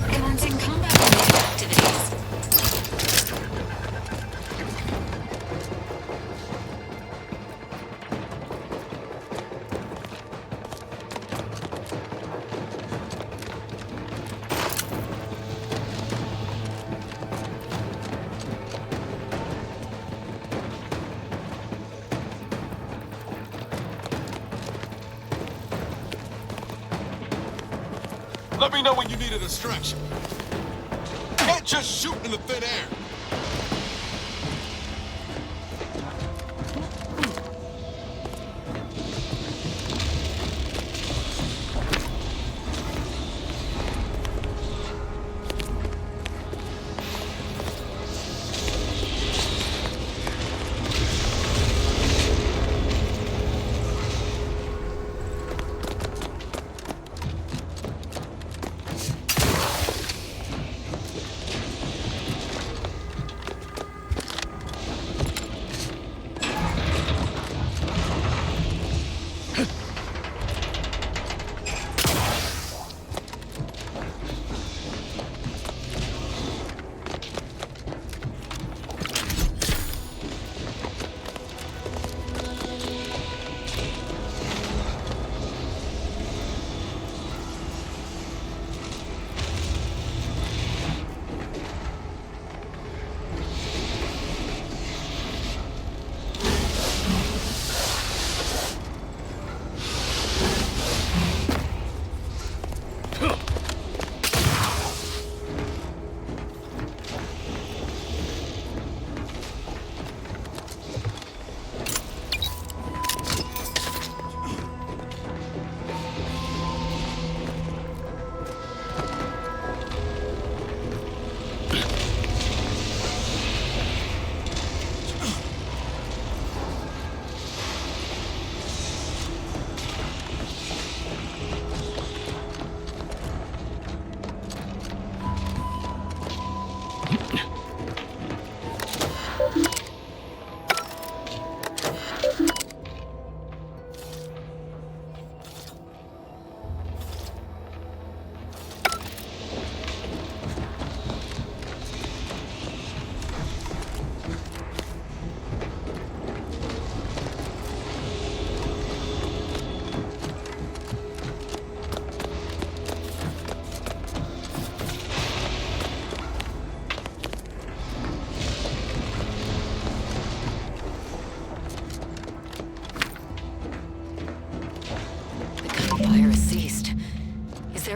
Commencing combat-related activities. Let me know when you need a distraction. Can't just shoot in the thin air.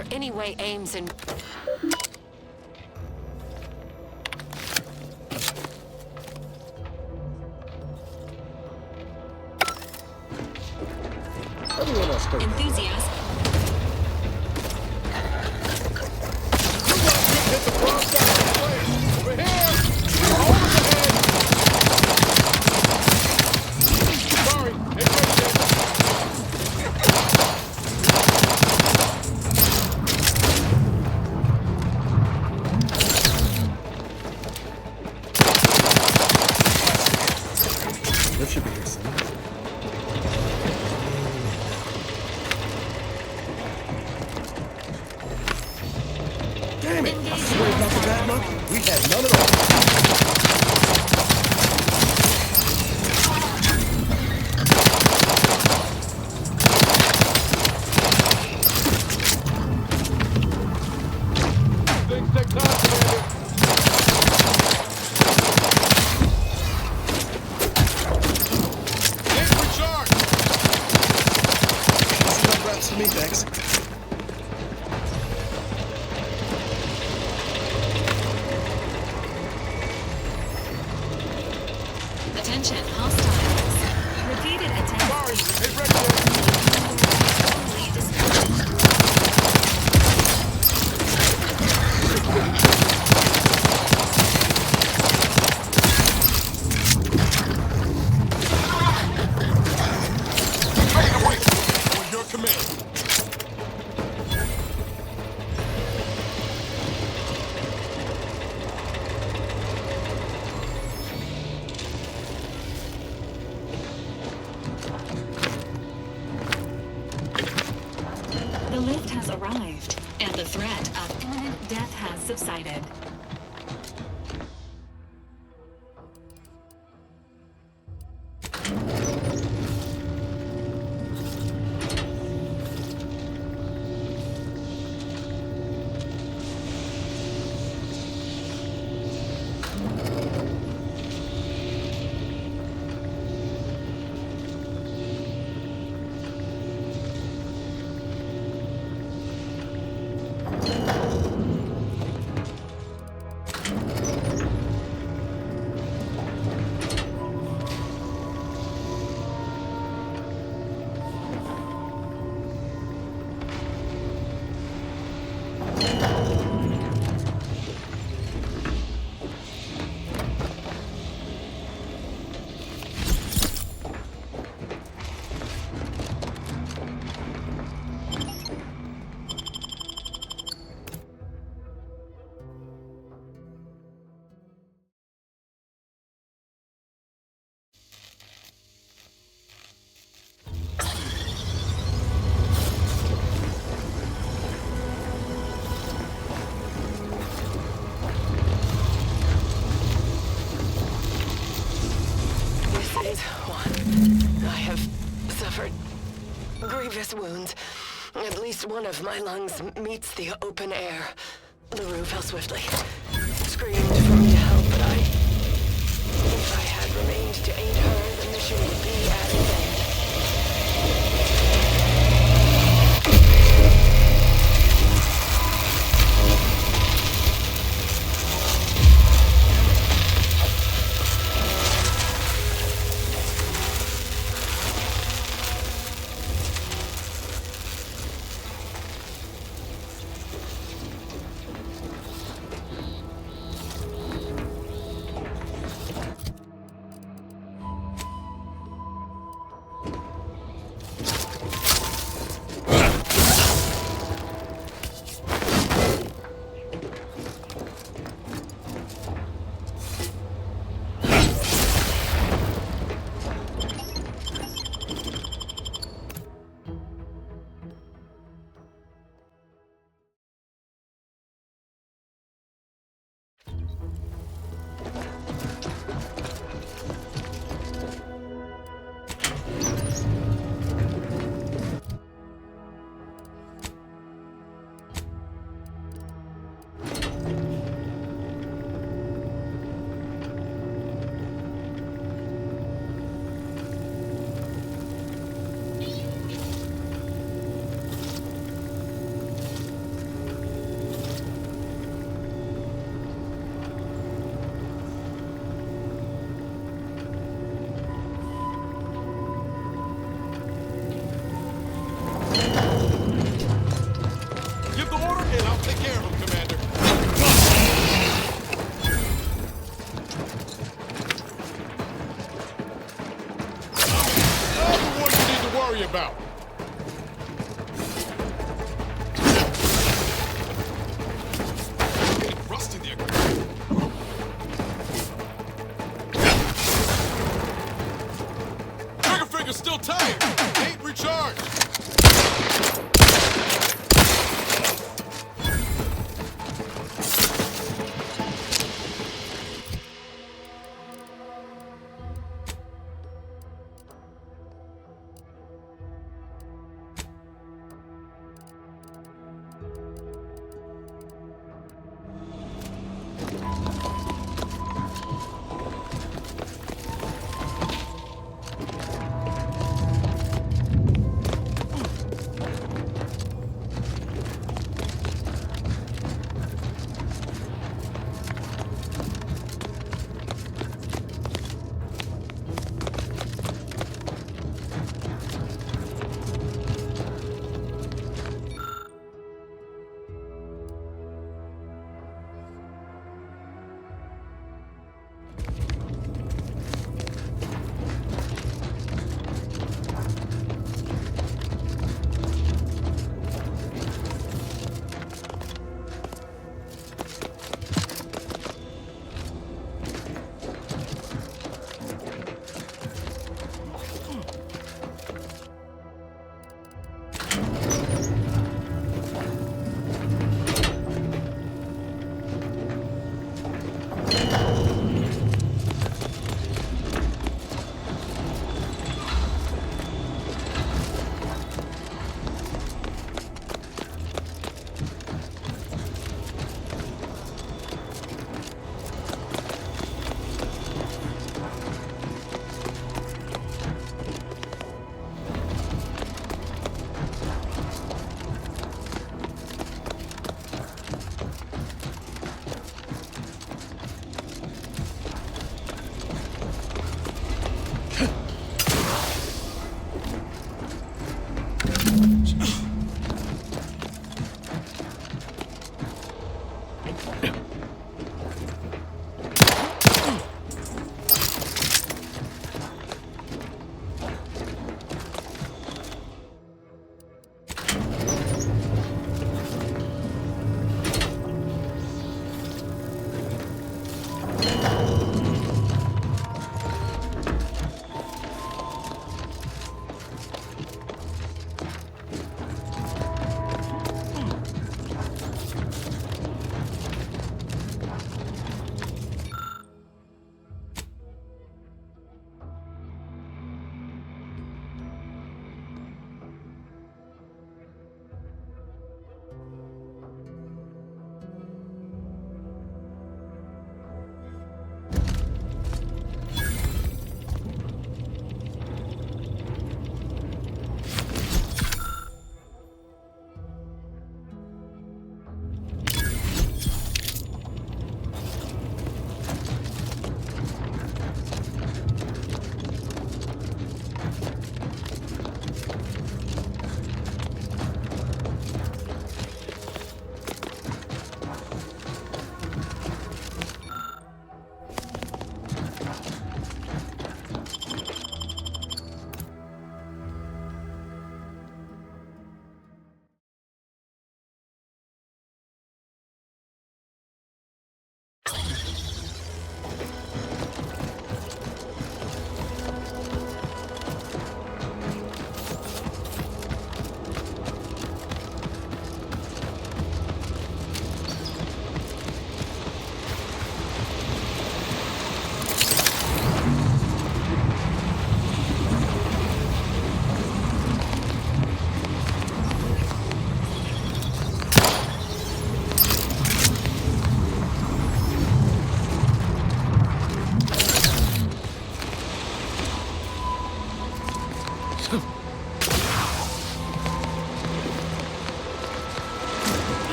there any way Ames and... Everyone else goes. Enthusiast. Hit the wrong side of the plane. Over here! Over the head! Sorry, hit right there. That should be here soon. Damn it! I swear about the bad luck. We had none at all. Things take time, Commander. Hit recharge! This is no wraps for me, thanks. Attention, hostiles. Repeated attempts. Sorry, hey, Rex. Only discouraged. Take it away. On your command. The lift has arrived, and the threat of imminent death has subsided. I have suffered grievous wounds. At least one of my lungs meets the open air. LaRue fell swiftly. Screamed for me to help, but if I had remained to aid her, the mission would be at its end. Take care of him, Commander. I'm the one you need to worry about. Getting rusty there. Trigger finger's still tired. Ain't recharged.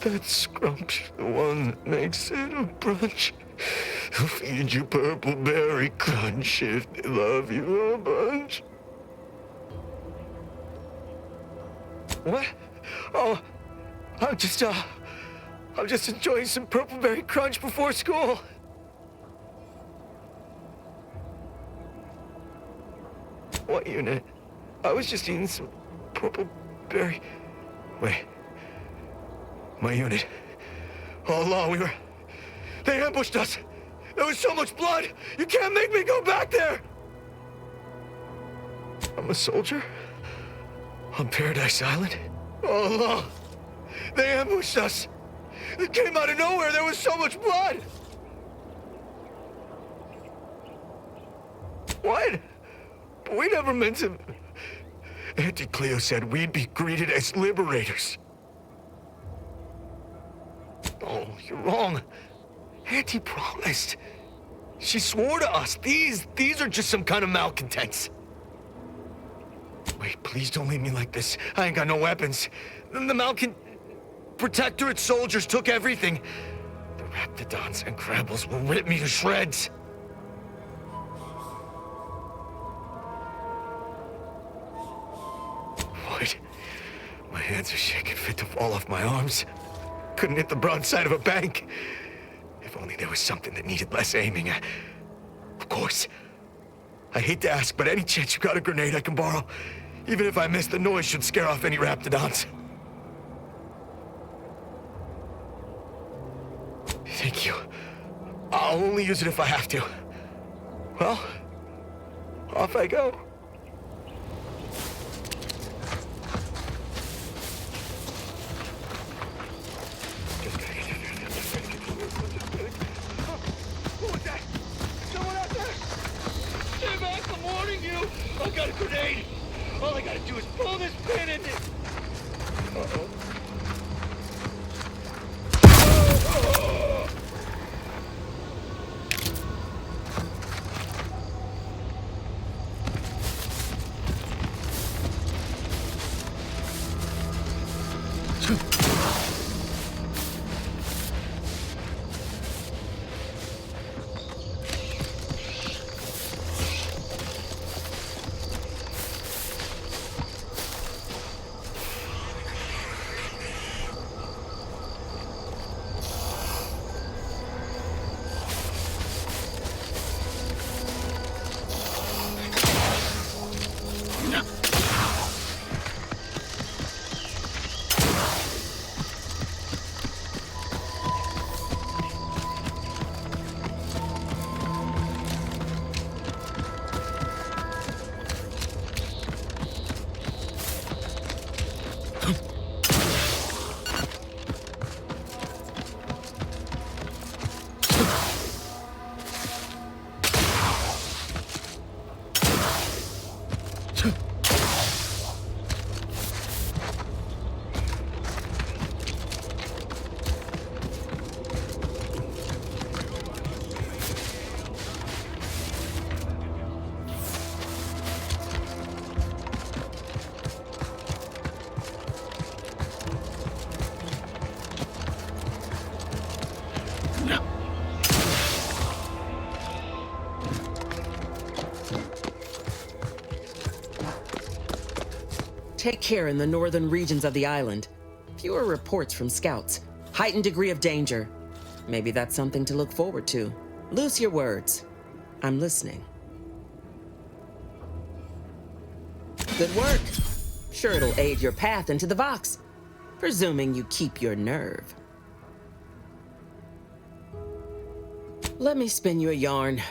That scrumptious, the one that makes it a brunch. I'll feed you purple berry crunch if they love you a bunch. What? Oh, I'm just enjoying some purple berry crunch before school. What unit? I was just eating some purple berry. Wait. My unit. All along they ambushed us. There was so much blood. You can't make me go back there. I'm a soldier on Paradise Island. All along, they ambushed us. It came out of nowhere. There was so much blood. What? But we never meant to. Auntie Cleo said we'd be greeted as liberators. Oh, you're wrong. Auntie promised. She swore to us. These are just some kind of malcontents. Wait, please don't leave me like this. I ain't got no weapons. The Protectorate soldiers took everything. The Raptidons and Crabbles will rip me to shreds. What? My hands are shaking fit to fall off my arms. Couldn't hit the broad side of a bank. If only there was something that needed less aiming. Of course. I hate to ask, but any chance you got a grenade I can borrow? Even if I miss, the noise should scare off any Raptidons. Thank you. I'll only use it if I have to. Well, off I go. I got a grenade! All I gotta do is pull this pin and it... Uh-oh. Take care in the northern regions of the island. Fewer reports from scouts. Heightened degree of danger. Maybe that's something to look forward to. Loose your words. I'm listening. Good work. Sure it'll aid your path into the Vox. Presuming you keep your nerve. Let me spin you a yarn.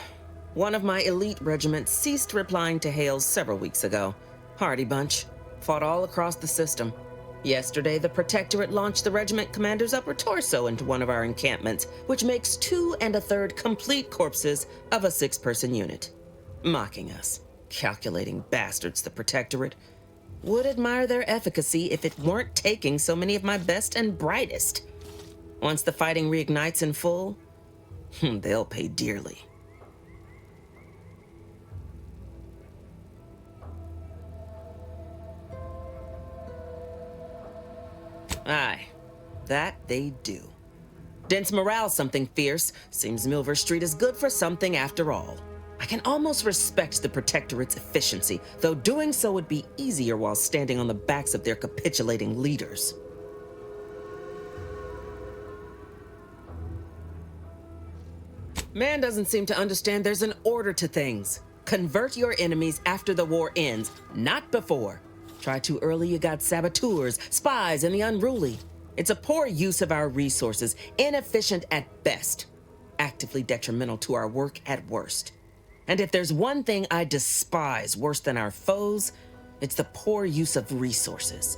One of my elite regiments ceased replying to hails several weeks ago. Hardy bunch. Fought all across the system. Yesterday, the Protectorate launched the regiment commander's upper torso into one of our encampments, which makes 2 1/3 complete corpses of a 6-person unit. Mocking us. Calculating bastards, the Protectorate. Would admire their efficacy if it weren't taking so many of my best and brightest. Once the fighting reignites in full, they'll pay dearly. Aye. That they do. Dense morale, something fierce. Seems Milver Street is good for something after all. I can almost respect the Protectorate's efficiency, though doing so would be easier while standing on the backs of their capitulating leaders. Man doesn't seem to understand there's an order to things. Convert your enemies after the war ends, not before. Try too early, you got saboteurs, spies, and the unruly. It's a poor use of our resources, inefficient at best, actively detrimental to our work at worst. And if there's one thing I despise worse than our foes, it's the poor use of resources.